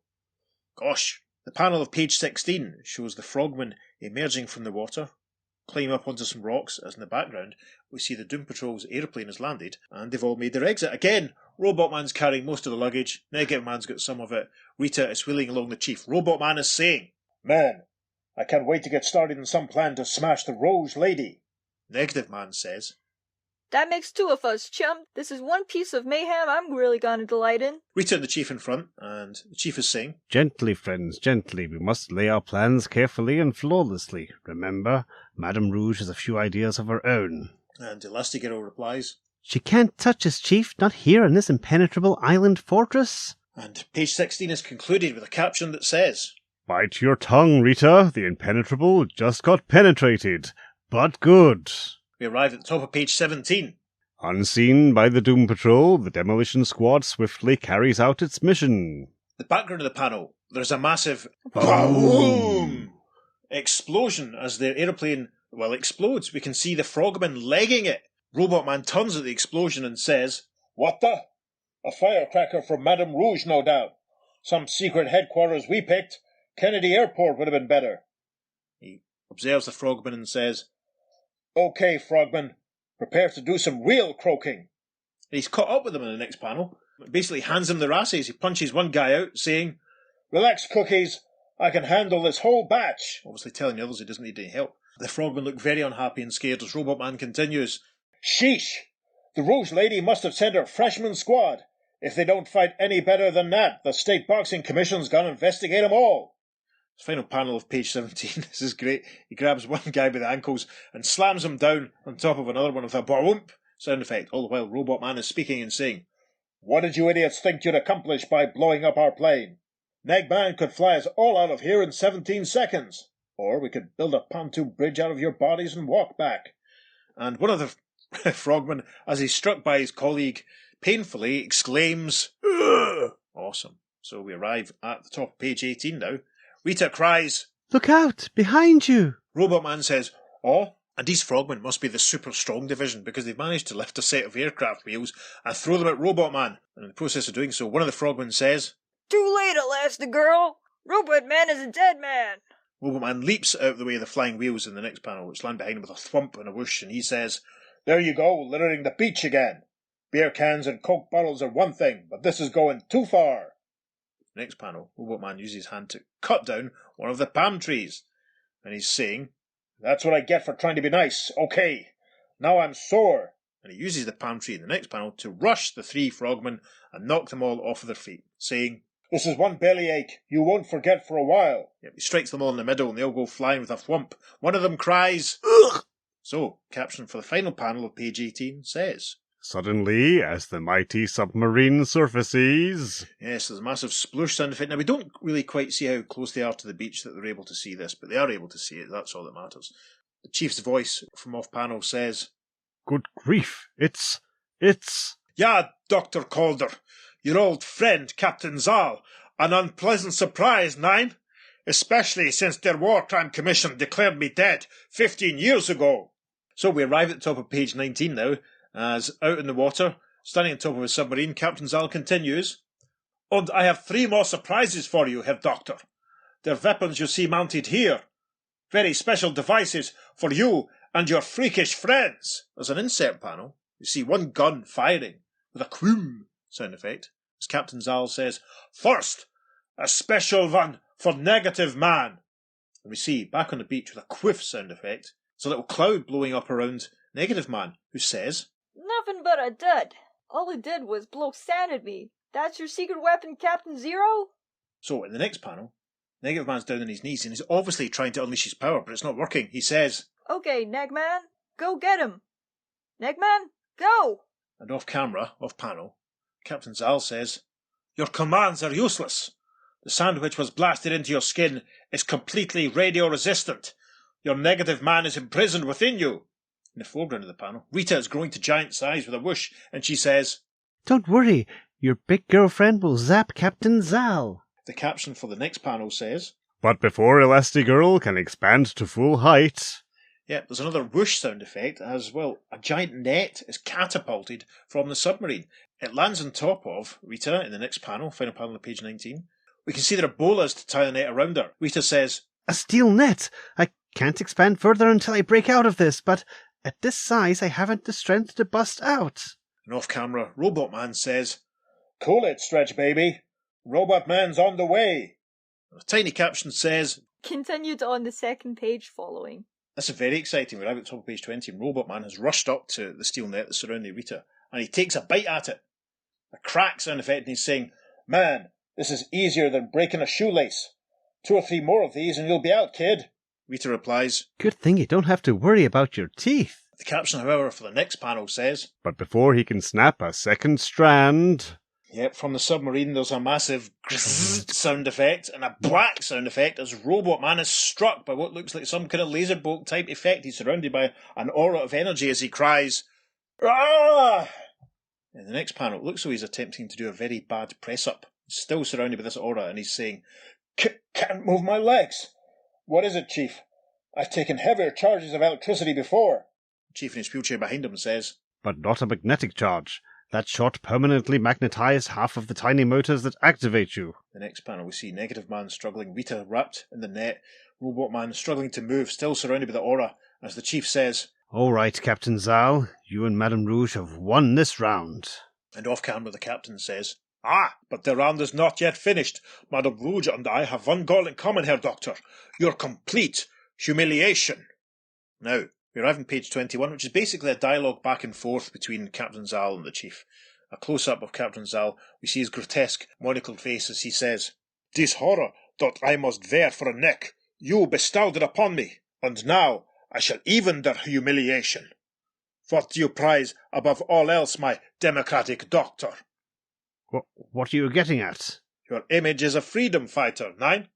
Gosh. The panel of page 16 shows the frogmen emerging from the water, climb up onto some rocks, as in the background we see the Doom Patrol's aeroplane has landed, and they've all made their exit. Again, Robot Man's carrying most of the luggage, Negative Man's got some of it, Rita is wheeling along the chief. Robot Man is saying, Man, I can't wait to get started on some plan to smash the Rouge lady. Negative Man says, That makes two of us, chum. This is one piece of mayhem I'm really gonna delight in. Rita and the chief in front, and the chief is saying, Gently, friends, gently. We must lay our plans carefully and flawlessly. Remember, Madame Rouge has a few ideas of her own. And Elastigirl replies, She can't touch us, Chief, not here in this impenetrable island fortress. And page 16 is concluded with a caption that says, Bite your tongue, Rita. The impenetrable just got penetrated. But good. We arrive at the top of page 17. Unseen by the Doom Patrol, the demolition squad swiftly carries out its mission. The background of the panel, there's a massive Boom! explosion as their aeroplane, explodes. We can see the frogmen legging it. Robot Man turns at the explosion and says, What the? A firecracker from Madame Rouge, no doubt. Some secret headquarters we picked. Kennedy Airport would have been better. He observes the frogmen and says, Okay, frogmen, prepare to do some real croaking. And he's caught up with them in the next panel. Basically hands them their asses. He punches one guy out, saying, Relax, cookies. I can handle this whole batch. Obviously telling the others he doesn't need any help. The frogmen look very unhappy and scared as Robot Man continues. Sheesh! The Rouge lady must have sent her freshman squad. If they don't fight any better than that, the State Boxing Commission's gonna investigate them all. Final panel of page 17. This is great. He grabs one guy by the ankles and slams him down on top of another one with a boom. sound effect, all the while Robot Man is speaking and saying, "What did you idiots think you'd accomplish by blowing up our plane? Negman could fly us all out of here in 17 seconds. Or we could build a pontoon bridge out of your bodies and walk back." And one of the frogmen, as he's struck by his colleague, painfully exclaims, "Ugh!" Awesome. So we arrive at the top of page 18 now. Rita cries, "Look out! Behind you!" Robot Man says, "Oh," and these frogmen must be the super strong division because they've managed to lift a set of aircraft wheels and throw them at Robot Man. And in the process of doing so, one of the frogmen says, Too late, Elastigirl. Robot Man is a dead man. Robot Man leaps out of the way of the flying wheels in the next panel, which land behind him with a thwump and a whoosh, and he says, "There you go, littering the beach again. Beer cans and Coke bottles are one thing, but this is going too far." Next panel, Robot Man uses his hand to cut down one of the palm trees, and he's saying, "That's what I get for trying to be nice. Okay, now I'm sore." And he uses the palm tree in the next panel to rush the 3 frogmen and knock them all off of their feet, saying, "This is one bellyache you won't forget for a while." Yep, he strikes them all in the middle and they all go flying with a thwump. One of them cries, "Ugh!" So, caption for the final panel of page 18 says, Suddenly, as the mighty submarine surfaces... Yes, there's a massive sploosh sound effect. Now, we don't really quite see how close they are to the beach that they're able to see this, but they are able to see it. That's all that matters. The chief's voice from off-panel says, Good grief, it's... "Yeah, Dr. Calder, your old friend, Captain Zahl. An unpleasant surprise, nein? Especially since their War Crime Commission declared me dead 15 years ago." So we arrive at the top of page 19 now, as out in the water, standing on top of a submarine, Captain Zahl continues, "And I have 3 more surprises for you, Herr Doctor. They're weapons you see mounted here. Very special devices for you and your freakish friends." There's an insert panel. You see one gun firing with a quoom sound effect. As Captain Zahl says, "First, a special one for Negative Man." And we see, back on the beach with a quiff sound effect, there's a little cloud blowing up around Negative Man, who says, Nothing but a dud. All it did was blow sand at me. That's your secret weapon, Captain Zero? So in the next panel, Negative Man's down on his knees and he's obviously trying to unleash his power, but it's not working. He says, Okay, Negman, go get him. Negman, go! And off camera, off panel, Captain Zahl says, "Your commands are useless. The sand which was blasted into your skin is completely radio resistant. Your Negative Man is imprisoned within you." In the foreground of the panel, Rita is growing to giant size with a whoosh, and she says, "Don't worry, your big girlfriend will zap Captain Zahl." The caption for the next panel says, But before Elastigirl can expand to full height... Yep, there's another whoosh sound effect as, well, a giant net is catapulted from the submarine. It lands on top of Rita in the next panel, final panel of page 19. We can see there are bolas to tie the net around her. Rita says, "A steel net! I can't expand further until I break out of this, but at this size I haven't the strength to bust out." and off camera, Robot Man says, "Cool it, Stretch Baby. Robot Man's on the way." And a tiny caption says, Continued on the second page following. This is very exciting. We're at the top of page 20 and Robot Man has rushed up to the steel net that's surrounding Rita and he takes a bite at it. A crack sound effect and he's saying, "Man, this is easier than breaking a shoelace. 2 or 3 more of these and you'll be out, kid." Rita replies, "Good thing you don't have to worry about your teeth." The caption, however, for the next panel says, But before he can snap a second strand... Yep, from the submarine there's a massive sound effect and a black sound effect as Robot Man is struck by what looks like some kind of laser bolt type effect. He's surrounded by an aura of energy as he cries, "Ah!" In the next panel, it looks as though he's attempting to do a very bad press-up. He's still surrounded by this aura and he's saying, "Can't move my legs." "What is it, Chief? I've taken heavier charges of electricity before." The Chief in his wheelchair behind him says, But not a magnetic charge. That shot permanently magnetized half of the tiny motors that activate you. The next panel we see Negative Man struggling, Rita wrapped in the net, Robot Man struggling to move, still surrounded by the aura, as the Chief says, "All right, Captain Zahl, you and Madame Rouge have won this round." and off camera the Captain says, "Ah, but the round is not yet finished. Madame Rouge and I have one goal in common, Herr Doctor. Your complete humiliation." Now, we arrive on page 21, which is basically a dialogue back and forth between Captain Zahl and the Chief. A close-up of Captain Zahl, we see his grotesque, monocled face as he says, "This horror that I must bear for a neck, you bestowed it upon me, and now I shall even their humiliation." What do you prize above all else, my democratic doctor? What are you getting at? Your image is a freedom fighter, Nine.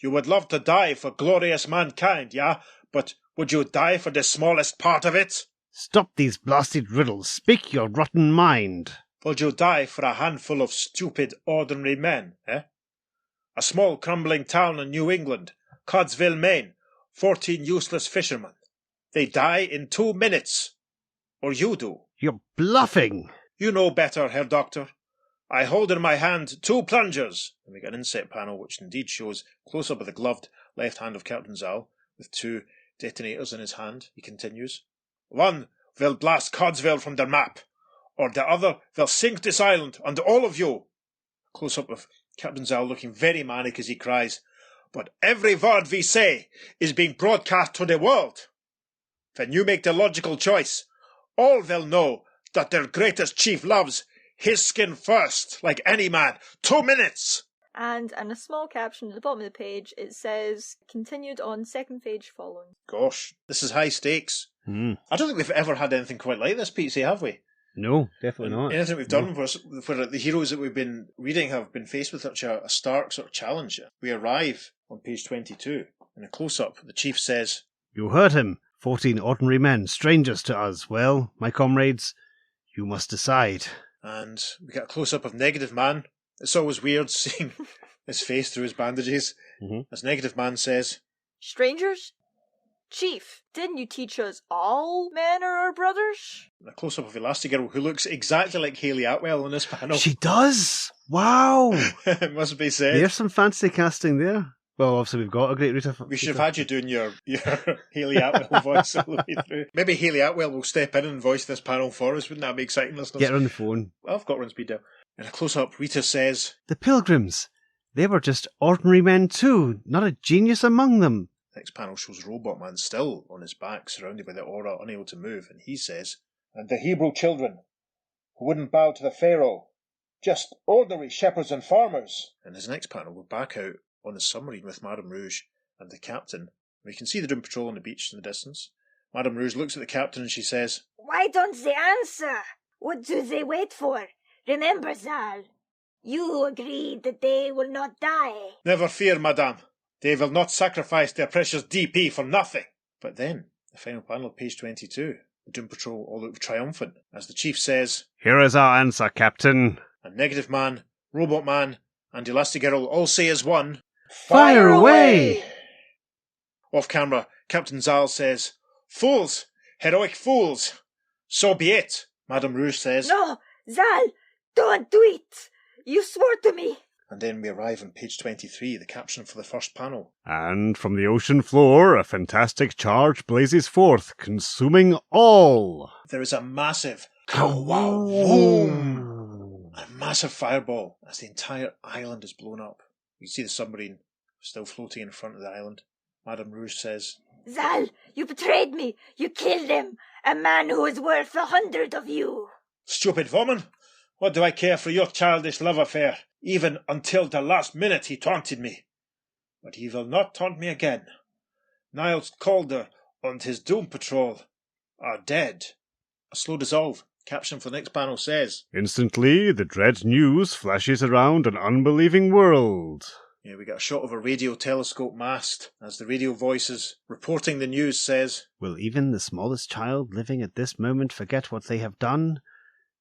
You would love to die for glorious mankind, yeah? But would you die for the smallest part of it? Stop these blasted riddles. Speak your rotten mind. Would you die for a handful of stupid, ordinary men, eh? A small, crumbling town in New England, Codsville, Maine, 14 useless fishermen. They die in 2 minutes. Or you do. You're bluffing. You know better, Herr Doctor. I hold in my hand 2 plungers. And we get an inset panel which indeed shows close-up of the gloved left hand of Captain Zahl, with 2 detonators in his hand. He continues. One will blast Codsville from their map, or the other will sink this island and all of you. Close-up of Captain Zahl looking very manic as he cries, but every word we say is being broadcast to the world. When you make the logical choice, all will know that their greatest chief loves his skin first, like any man. 2 minutes! And in a small caption at the bottom of the page, it says, continued on second page following. Gosh, this is high stakes. Mm. I don't think we've ever had anything quite like this, Pete, have we? No, definitely not. Anything we've done where the heroes that we've been reading have been faced with such a stark sort of challenge. We arrive on page 22. In a close-up, the chief says, You heard him. 14 ordinary men, strangers to us. Well, my comrades, you must decide. And we get a close-up of Negative Man. It's always weird seeing his face through his bandages. Mm-hmm. As Negative Man says, Strangers? Chief, didn't you teach us all men are our brothers? a close-up of Elastigirl, who looks exactly like Hayley Atwell on this panel. She does? Wow. It must be said. There's some fancy casting there. Well, obviously we've got a great Rita. We should have had you doing your Hayley Atwell voice all the way through. Maybe Hayley Atwell will step in and voice this panel for us. Wouldn't that be exciting, listeners? Get her on the phone. Well, I've got her on speed dial. In a close-up, Rita says, The Pilgrims. They were just ordinary men too, not a genius among them. Next panel shows Robot Man still on his back, surrounded by the aura, unable to move, and he says, And the Hebrew children, who wouldn't bow to the Pharaoh, just ordinary shepherds and farmers. In his next panel, we're back out on the submarine with Madame Rouge and the captain. We can see the Doom Patrol on the beach in the distance. Madame Rouge looks at the captain and she says, Why don't they answer? What do they wait for? Remember, Zahl, you agreed that they will not die. Never fear, madame. They will not sacrifice their precious DP for nothing. But then, the final panel of page 22, the Doom Patrol all look triumphant, as the chief says, Here is our answer, Captain. And Negative Man, Robot Man, and Elastigirl all say as one, Fire away! Off camera, Captain Zahl says, Fools! Heroic fools! So be it, Madame Rouge says. No, Zahl, don't do it! You swore to me! And then we arrive on page 23, the caption for the first panel. And from the ocean floor, a fantastic charge blazes forth, consuming all. There is a massive Kawoom! a massive fireball as the entire island is blown up. You see the submarine still floating in front of the island. Madame Rouge says, Zahl, you betrayed me! You killed him! A man who is worth 100 of you! Stupid woman! What do I care for your childish love affair? Even until the last minute he taunted me. But he will not taunt me again. Niles Calder and his Doom Patrol are dead. A slow dissolve. Caption for the next panel says, Instantly, the dread news flashes around an unbelieving world. Yeah, we got a shot of a radio telescope mast as the radio voices reporting the news says, Will even the smallest child living at this moment forget what they have done?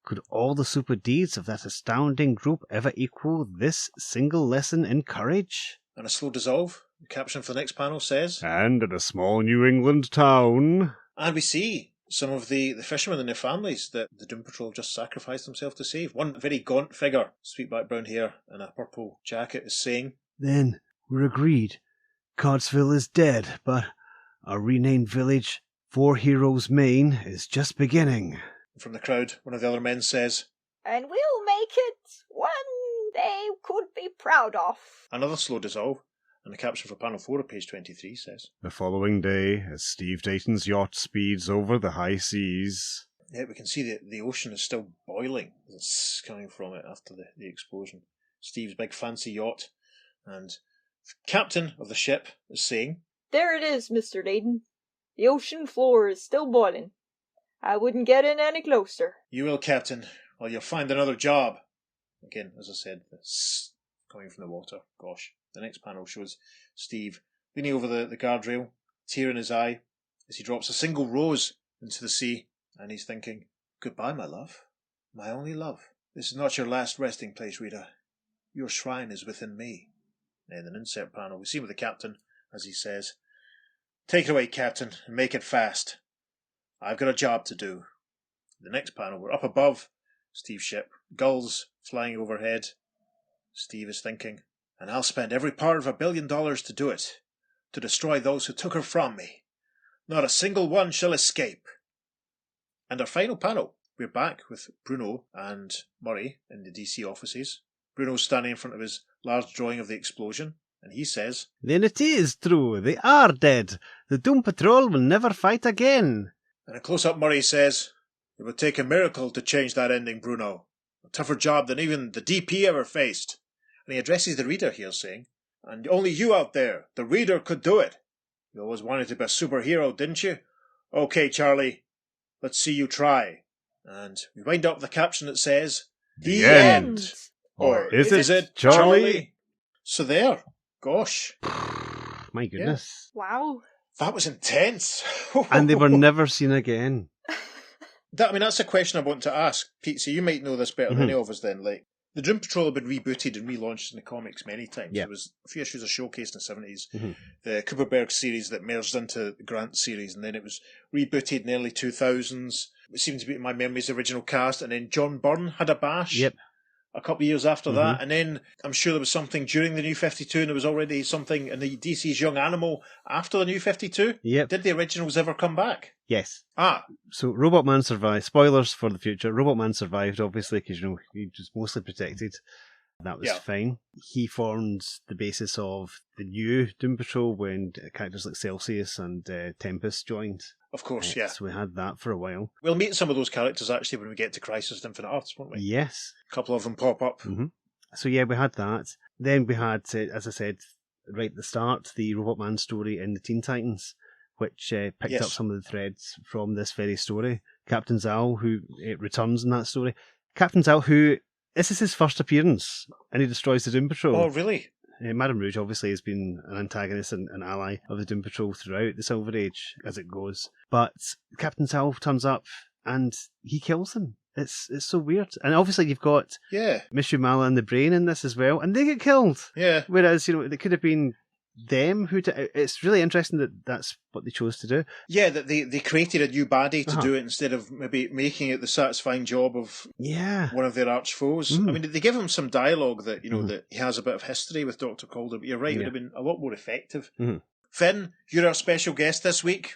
Could all the super deeds of that astounding group ever equal this single lesson in courage? and a slow dissolve. The caption for the next panel says, And in a small New England town, and we see some of the fishermen and their families that the Doom Patrol just sacrificed themselves to save. One very gaunt figure, sweet black brown hair and a purple jacket, is saying, Then we're agreed. Codsville is dead, but our renamed village, Four Heroes Maine, is just beginning. From the crowd, one of the other men says, And we'll make it one they could be proud of. another slow dissolve. And the caption for panel 4 of page 23 says, the following day, as Steve Dayton's yacht speeds over the high seas. yeah, we can see that the ocean is still boiling. It's coming from it after the explosion. Steve's big fancy yacht. And the captain of the ship is saying, There it is, Mr. Dayton. The ocean floor is still boiling. I wouldn't get in any closer. You will, Captain, or you'll find another job. Again, as I said, coming from the water. Gosh. The next panel shows Steve leaning over the guardrail, tear in his eye, as he drops a single rose into the sea, and he's thinking, "Goodbye, my love, my only love. This is not your last resting place, Rita. Your shrine is within me." And in an insert panel, we see with the captain, as he says, "Take it away, Captain, and make it fast. I've got a job to do." The next panel, we're up above Steve's ship, gulls flying overhead. Steve is thinking, "And I'll spend every part of $1 billion to do it, to destroy those who took her from me. Not a single one shall escape." And our final panel, we're back with Bruno and Murray in the DC offices. Bruno's standing in front of his large drawing of the explosion, and he says, "Then it is true. They are dead. The Doom Patrol will never fight again." and a close-up Murray says, "It would take a miracle to change that ending, Bruno. A tougher job than even the DP ever faced." And he addresses the reader here, saying, "And only you out there, the reader, could do it. You always wanted to be a superhero, didn't you? Okay, Charlie, let's see you try." And we wind up with a caption that says, "The end." Or Is it Charlie? Charlie? So there. Gosh. My goodness. Wow. That was intense. And they were never seen again. That's a question I want to ask. Pete, so you might know this better than any of us then. Like, the Doom Patrol have been rebooted and relaunched in the comics many times. Yeah. There was a few issues of Showcase in the 70s, Mm-hmm. the Cooperberg series that merged into the Grant series, and then it was rebooted in the early 2000s. It seemed to be, in my memory's original cast, and then John Byrne had a bash. Yep. A couple of years after that, and then I'm sure there was something during the New 52, and there was already something in the DC's Young Animal after the New 52. Yep. Did the originals ever come back? Yes. Ah, So Robot Man survived. Spoilers for the future. Robot Man survived, obviously, because he was mostly protected. That was fine. He formed the basis of the new Doom Patrol when characters like Celsius and Tempest joined. of course, yeah. So we had that for a while. We'll meet some of those characters actually when we get to Crisis on Infinite Earths, won't we? Yes. A couple of them pop up. Mm-hmm. So yeah, we had that. Then we had, as I said, right at the start, the Robot Man story in the Teen Titans, which picked up some of the threads from this very story. Captain Zahl, who returns in that story. Captain Zahl, who, this is his first appearance, and he destroys the Doom Patrol. Oh, really? Madame Rouge obviously has been an antagonist and an ally of the Doom Patrol throughout the Silver Age as it goes. But Captain Zahl turns up and he kills him. It's so weird. And obviously you've got Monsieur Mala and the Brain in this as well, and they get killed. Yeah. Whereas, it could have been them who... It's really interesting that that's what they chose to do. Yeah, that they created a new baddie to do it instead of maybe making it the satisfying job of one of their arch foes. I mean, they give him some dialogue that, that he has a bit of history with Dr. Calder, but you're right, it would have been a lot more effective. Finn, you're our special guest this week.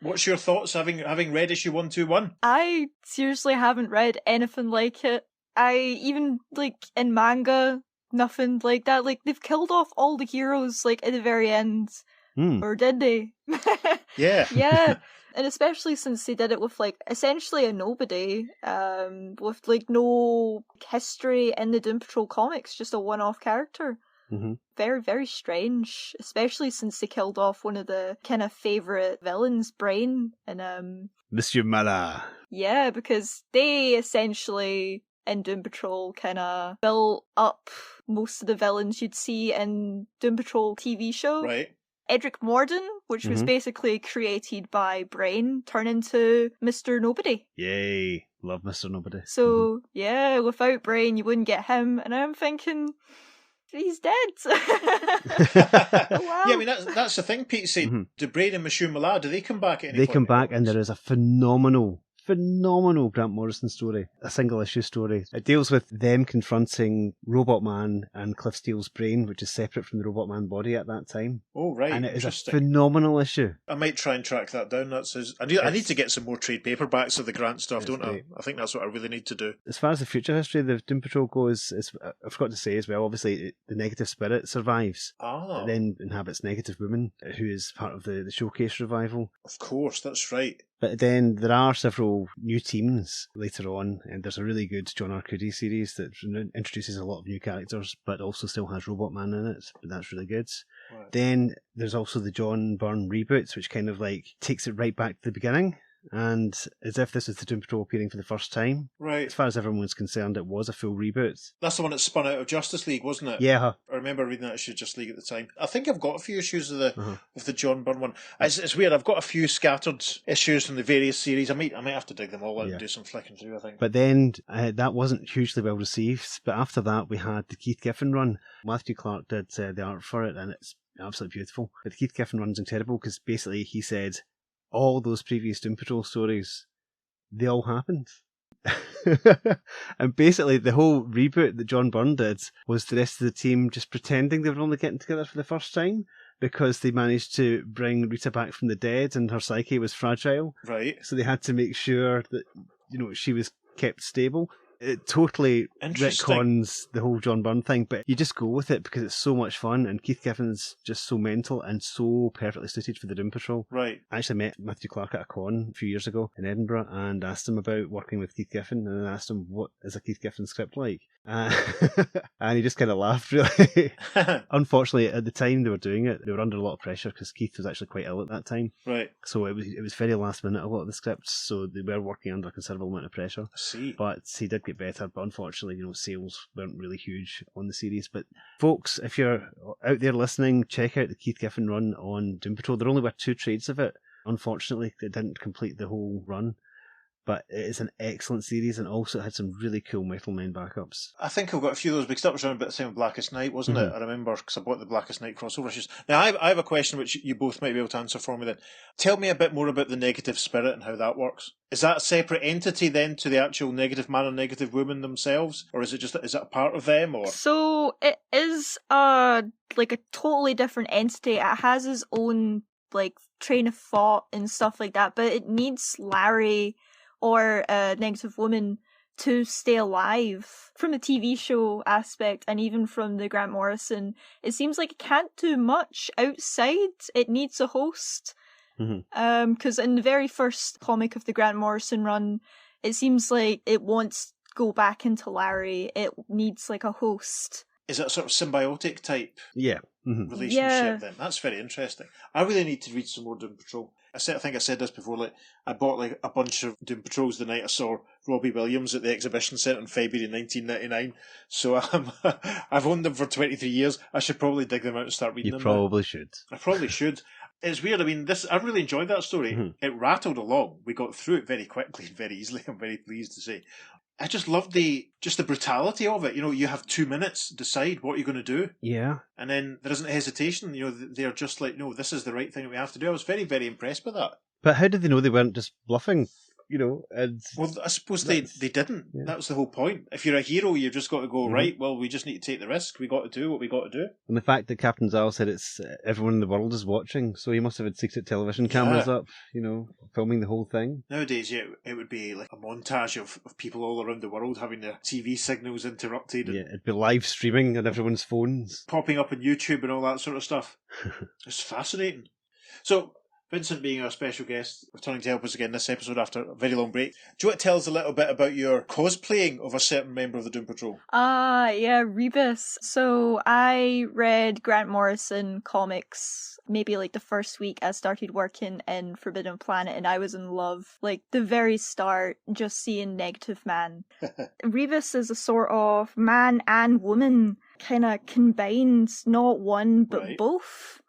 What's your thoughts having read issue 121? I seriously haven't read anything like it. I even, in manga, nothing like that. They've killed off all the heroes, at the very end. Or did they? Yeah. Yeah. And especially since they did it with, essentially a nobody, with, no history in the Doom Patrol comics, just a one-off character. Mm-hmm. Very, very strange, especially since they killed off one of the kind of favourite villains, Brain, and Monsieur Mala. Yeah, because they essentially, in Doom Patrol, kind of built up most of the villains you'd see in Doom Patrol TV show. Right. Edric Morden, which was basically created by Brain, turned into Mr. Nobody. Yay. Love Mr. Nobody. So, yeah, without Brain, you wouldn't get him. And I'm thinking... he's dead. Wow. Yeah, I mean, that's the thing Pete said. Do Brain and Monsieur Mala, do they come back at any point? They come back, and there is a phenomenal Grant Morrison story, a single issue story. It deals with them confronting Robot Man and Cliff Steele's brain, which is separate from the Robot Man body at that time. Oh, right. And it is a phenomenal issue. I might try and track that down. I need to get some more trade paperbacks of the Grant stuff, don't I? I think that's what I really need to do. As far as the future history of the Doom Patrol goes, I forgot to say as well, obviously the Negative Spirit survives. Ah. It then inhabits Negative Woman, who is part of the Showcase revival. Of course, that's right. But then there are several new teams later on, and there's a really good John Arcudi series that introduces a lot of new characters, but also still has Robot Man in it, but that's really good. Right. Then there's also the John Byrne reboots, which kind of takes it right back to the beginning. and as if this was the Doom Patrol appearing for the first time. Right. As far as everyone was concerned, it was a full reboot. That's the one that spun out of Justice League, wasn't it? Yeah. I remember reading that issue of Justice League at the time. I think I've got a few issues of the John Byrne one. It's weird. I've got a few scattered issues from the various series. I might have to dig them all out and do some flicking through, I think. But then that wasn't hugely well received. But after that, we had the Keith Giffen run. Matthew Clark did the art for it, and it's absolutely beautiful. But the Keith Giffen run's incredible because basically he said all those previous Doom Patrol stories, they all happened. And basically the whole reboot that John Byrne did was the rest of the team just pretending they were only getting together for the first time because they managed to bring Rita back from the dead and her psyche was fragile. Right. So they had to make sure that, she was kept stable. It totally retcons the whole John Byrne thing, but you just go with it because it's so much fun, and Keith Giffen's just so mental and so perfectly suited for the Doom Patrol. Right. I actually met Matthew Clark at a con a few years ago in Edinburgh and asked him about working with Keith Giffen, and I asked him what is a Keith Giffen script like. And he just kind of laughed, really. Unfortunately, at the time they were doing it, they were under a lot of pressure because Keith was actually quite ill at that time. Right. So it was very last minute, a lot of the scripts, so they were working under a considerable amount of pressure. I see. But he did get better, but unfortunately, sales weren't really huge on the series. But folks, if you're out there listening, check out the Keith Giffen run on Doom Patrol. There only were 2 trades of it. Unfortunately, it didn't complete the whole run. But it is an excellent series, and also had some really cool Metal Men backups. I think I've got a few of those because that was around about the same with Blackest Night, wasn't it? I remember because I bought the Blackest Night crossover issues. Now, I have a question which you both might be able to answer for me then. Tell me a bit more about the Negative Spirit and how that works. Is that a separate entity then to the actual Negative Man and Negative Woman themselves? Or is it a part of them? Or So it is a totally different entity. It has its own train of thought and stuff like that, but it needs Larry or a Negative Woman to stay alive. From the TV show aspect and even from the Grant Morrison, it seems like it can't do much outside. It needs a host. Because in the very first comic of the Grant Morrison run, it seems like it wants to go back into Larry. It needs a host. Is it a sort of symbiotic type Yeah. relationship then? That's very interesting. I really need to read some more Doom Patrol. I think I said this before, I bought a bunch of Doom Patrols the night I saw Robbie Williams at the exhibition centre in February 1999. So I've owned them for 23 years. I should probably dig them out and start reading them. You probably should. I probably should. It's weird. I mean, I really enjoyed that story. It rattled along. We got through it very quickly and very easily, I'm very pleased to say. I just loved the brutality of it. You have 2 minutes, decide what you're going to do. Yeah. And then there isn't hesitation. They're just like, no, this is the right thing that we have to do. I was very, very impressed by that. But how did they know they weren't just bluffing? And well, I suppose they didn't. Yeah. That was the whole point. If you're a hero, you've just got to go, right, well, we just need to take the risk. We got to do what we got to do. And the fact that Captain Zahl said it's everyone in the world is watching, so he must have had secret television cameras up, filming the whole thing. Nowadays, it would be like a montage of people all around the world having their TV signals interrupted. And it'd be live streaming on everyone's phones. Popping up on YouTube and all that sort of stuff. It's fascinating. So, Vincent, being our special guest, returning to help us again this episode after a very long break, do you want to tell us a little bit about your cosplaying of a certain member of the Doom Patrol? Yeah, Rebus. So I read Grant Morrison comics maybe the first week I started working in Forbidden Planet, and I was in love. The very start, just seeing Negative Man. Rebus is a sort of man and woman kind of combined, not one but both.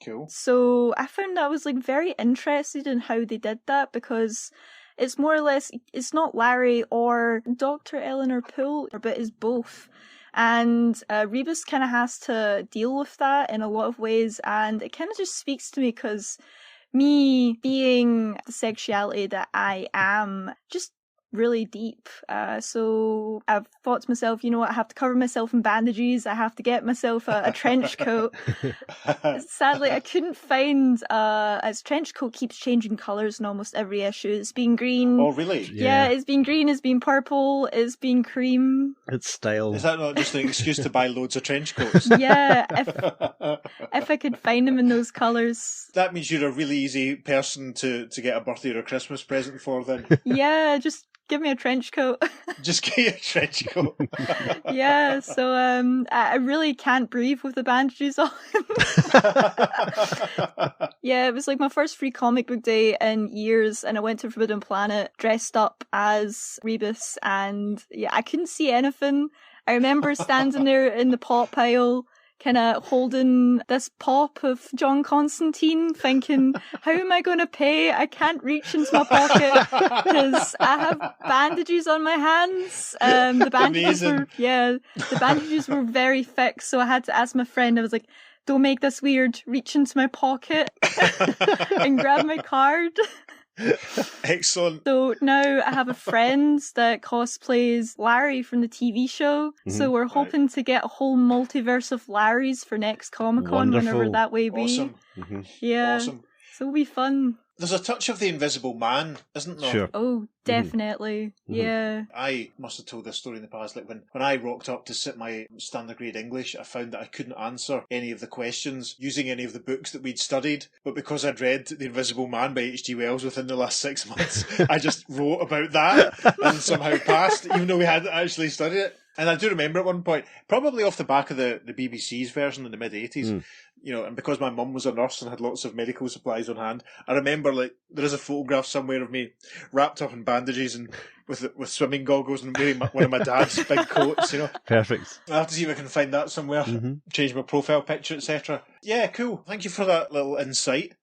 Cool. So I found I was very interested in how they did that, because it's more or less, it's not Larry or Dr. Eleanor Poole, but it's both. And Rebus kind of has to deal with that in a lot of ways, and it kind of just speaks to me because me being the sexuality that I am, just really deep. So I've thought to myself, you know what, I have to cover myself in bandages, I have to get myself a trench coat. Sadly, I couldn't find as trench coat keeps changing colours in almost every issue. It's been green. Oh, really? Yeah, it's been green, it's been purple, it's been cream. It's style. Is that not just an excuse to buy loads of trench coats? Yeah, if I could find them in those colours. That means you're a really easy person to get a birthday or a Christmas present for then. Yeah, just give me a trench coat. Just get your trench coat. Yeah, so I really can't breathe with the bandages on. Yeah, it was like my first free comic book day in years, and I went to Forbidden Planet dressed up as Rebus, and yeah, I couldn't see anything. I remember standing there in the pot pile, kind of holding this pop of John Constantine, thinking, how am I going to pay? I can't reach into my pocket because I have bandages on my hands. The bandages were very thick, so I had to ask my friend. I was like, don't make this weird. Reach into my pocket and grab my card. Excellent. So now I have a friend that cosplays Larry from the TV show. So we're hoping to get a whole multiverse of Larrys for next Comic-Con, whenever that may be. Awesome. Yeah. Awesome. So it'll be fun. There's a touch of the Invisible Man, isn't there? Sure. Oh, definitely. Yeah. I must have told this story in the past. Like when I rocked up to sit my standard grade English, I found that I couldn't answer any of the questions using any of the books that we'd studied. But because I'd read The Invisible Man by H.G. Wells within the last 6 months, I just wrote about that and somehow passed, even though we hadn't actually studied it. And I do remember at one point, probably off the back of the BBC's version in the mid-80s, you know, and because my mum was a nurse and had lots of medical supplies on hand, I remember, like, there is a photograph somewhere of me wrapped up in bandages and with swimming goggles and wearing one of my dad's big coats, you know. Perfect. I'll have to see if I can find that somewhere, change my profile picture, etc. Yeah, cool. Thank you for that little insight.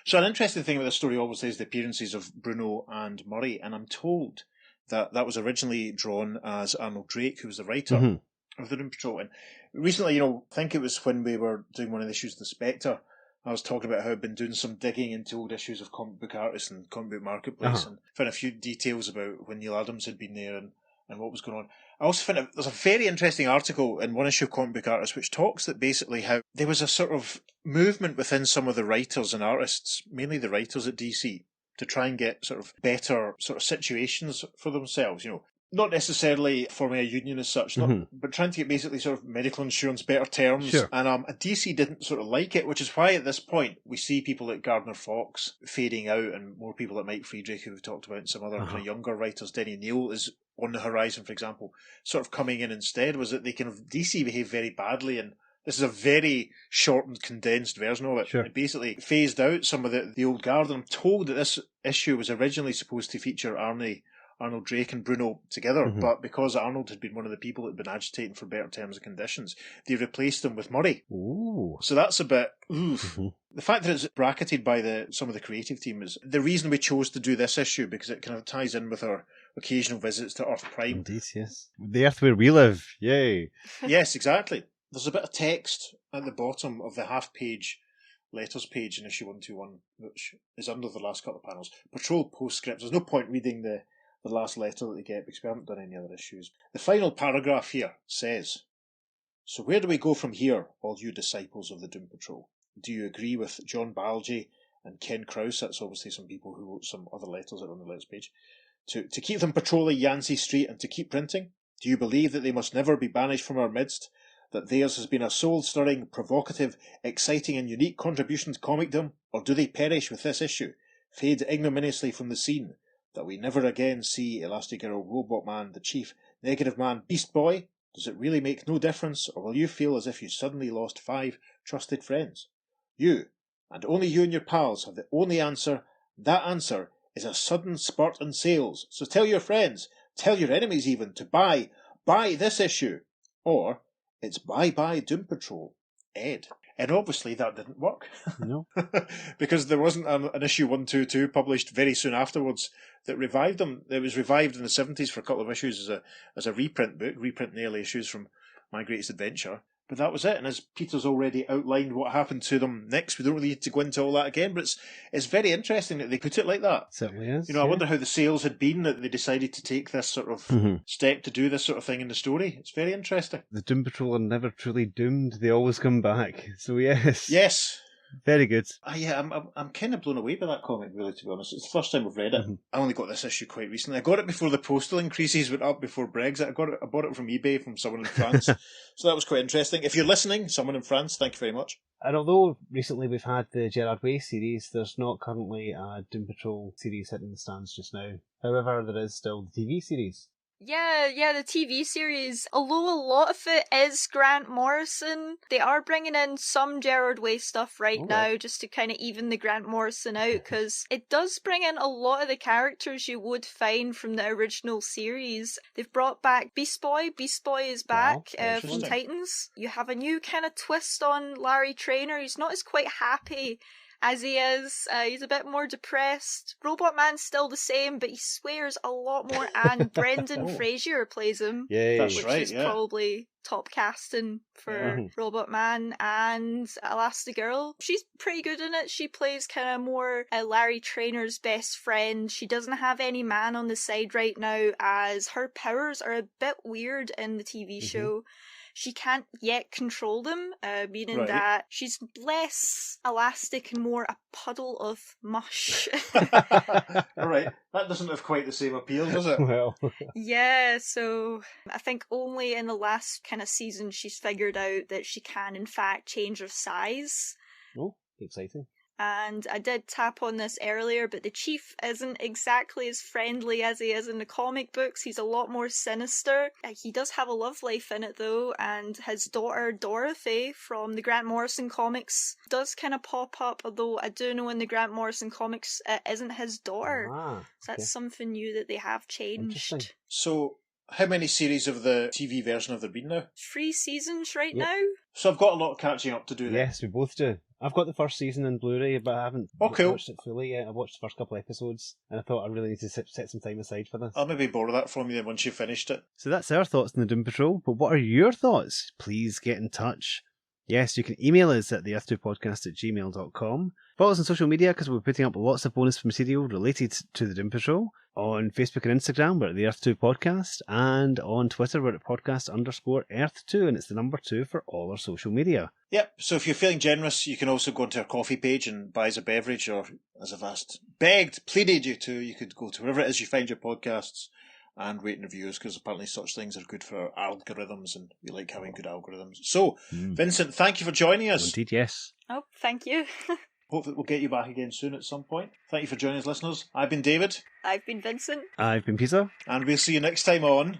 So an interesting thing about this story obviously is the appearances of Bruno and Murray, and I'm told that was originally drawn as Arnold Drake, who was the writer of the Doom Patrol. And recently, you know, I think it was when we were doing one of the issues of the Spectre, I was talking about how I'd been doing some digging into old issues of Comic Book Artist and Comic Book Marketplace and found a few details about when Neil Adams had been there and what was going on. I also found there's a very interesting article in one issue of Comic Book Artist which talks that basically how there was a sort of movement within some of the writers and artists, mainly the writers at DC, to try and get sort of better sort of situations for themselves, you know. Not necessarily forming a union as such, but trying to get basically sort of medical insurance, better terms. Sure. And DC didn't sort of like it, which is why at this point we see people like Gardner Fox fading out and more people like Mike Friedrich, who we've talked about, and some other kind of younger writers. Denny Neal is on the horizon, for example, sort of coming in instead. Was that they kind of, DC behaved very badly, and this is a very shortened, condensed version of it. Sure. It basically phased out some of the old guard. And I'm told that this issue was originally supposed to feature Arnold Drake and Bruno together, but because Arnold had been one of the people that had been agitating for better terms and conditions, they replaced him with Murray. Ooh. So that's a bit oof. The fact that it's bracketed by some of the creative team is the reason we chose to do this issue, because it kind of ties in with our occasional visits to Earth Prime. Indeed, yes. The Earth where we live. Yay. Yes, exactly. There's a bit of text at the bottom of the half-page letters page in issue 121, which is under the last couple of panels. Patrol postscript. There's no point reading the last letter that they get because we haven't done any other issues. The final paragraph here says, "So where do we go from here, all you disciples of the Doom Patrol? Do you agree with John Balgi and Ken Krause?" That's obviously some people who wrote some other letters that are on the letters page. To keep them patrolling Yancey Street and to keep printing? Do you believe that they must never be banished from our midst? That theirs has been a soul-stirring, provocative, exciting and unique contribution to comicdom? Or do they perish with this issue, fade ignominiously from the scene, that we never again see Elastigirl, Robot Man, the Chief, Negative Man, Beast Boy? Does it really make no difference, or will you feel as if you suddenly lost 5 trusted friends? You, and only you and your pals, have the only answer. That answer is a sudden spurt in sales. So tell your friends, tell your enemies even, to buy this issue. Or, it's bye-bye Doom Patrol, Ed. And obviously that didn't work. No. Because there wasn't an issue 122 published very soon afterwards that revived them. It was revived in the 70s for a couple of issues as a reprint book, reprinting early issues from My Greatest Adventure. But that was it. And as Peter's already outlined what happened to them next, we don't really need to go into all that again, but it's very interesting that they put it like that. Certainly is. You know, I wonder how the sales had been that they decided to take this sort of step to do this sort of thing in the story. It's very interesting. The Doom Patrol are never truly doomed. They always come back. So yes. Yes. Very good. Yeah, I'm kind of blown away by that comic, really, to be honest. It's the first time I've read it. I only got this issue quite recently. I got it before the postal increases went up before Brexit. I bought it from eBay from someone in France. So that was quite interesting. If you're listening, someone in France, thank you very much. And although recently we've had the Gerard Way series, there's not currently a Doom Patrol series hitting the stands just now. However, there is still the TV series. Yeah, the TV series. Although a lot of it is Grant Morrison, they are bringing in some Gerard Way stuff right now just to kind of even the Grant Morrison out, because it does bring in a lot of the characters you would find from the original series. They've brought back Beast Boy. Beast Boy is back from Titans. You have a new kind of twist on Larry Traynor. He's not as quite happy as he is. He's a bit more depressed. Robot Man's still the same, but he swears a lot more, and Brendan Fraser plays him. Yay. That's which right, is yeah. probably top casting for Robot Man. And Elastigirl, she's pretty good in it. She plays kind of more Larry Traynor's best friend. She doesn't have any man on the side right now, as her powers are a bit weird in the TV show. She can't yet control them, meaning that she's less elastic and more a puddle of mush. Alright, that doesn't have quite the same appeal, does it? Well, Yeah, so I think only in the last kind of season she's figured out that she can in fact change her size. oh, exciting. And I did tap on this earlier, but the Chief isn't exactly as friendly as he is in the comic books. He's a lot more sinister. He does have a love life in it though, and his daughter Dorothy from the Grant Morrison comics does kind of pop up, although I do know in the Grant Morrison comics it isn't his daughter. So that's something new that they have changed. So, how many series of the TV version have there been now? 3 seasons right now. So I've got a lot of catching up to do then. Yes, we both do. I've got the first season in Blu-ray, but I haven't watched it fully yet. I watched the first couple episodes, and I thought I really need to set some time aside for this. I'll maybe borrow that from you then once you've finished it. So that's our thoughts on the Doom Patrol, but what are your thoughts? Please get in touch. Yes, you can email us at theearth2podcast@gmail.com. Follow us on social media, because we're putting up lots of bonus material related to the Doom Patrol. On Facebook and Instagram, we're at the Earth 2 Podcast, and on Twitter, we're at podcast_Earth2, and it's the number 2 for all our social media. Yep, so if you're feeling generous, you can also go onto our coffee page and buy us a beverage, or as I've begged, pleaded you to, you could go to wherever it is you find your podcasts and rate and review us, because apparently such things are good for our algorithms, and we like having good algorithms. So, Vincent, thank you for joining us. Indeed, yes. Oh, thank you. Hopefully we'll get you back again soon at some point. Thank you for joining us, listeners. I've been David. I've been Vincent. I've been Peter. And we'll see you next time on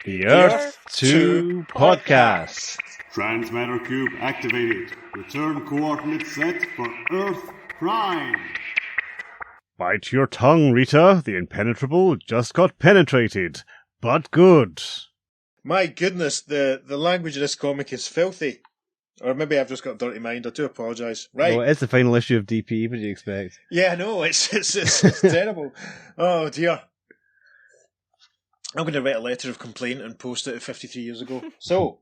The Earth 2 Podcast. Transmatter cube activated. Return coordinates set for Earth Prime. Bite your tongue, Rita. The impenetrable just got penetrated. But good. My goodness, the language of this comic is filthy. Or maybe I've just got a dirty mind. I do apologise. Right. Well, it's the final issue of DP. What do you expect? Yeah, no, it's terrible. Oh, dear. I'm going to write a letter of complaint and post it 53 years ago. So,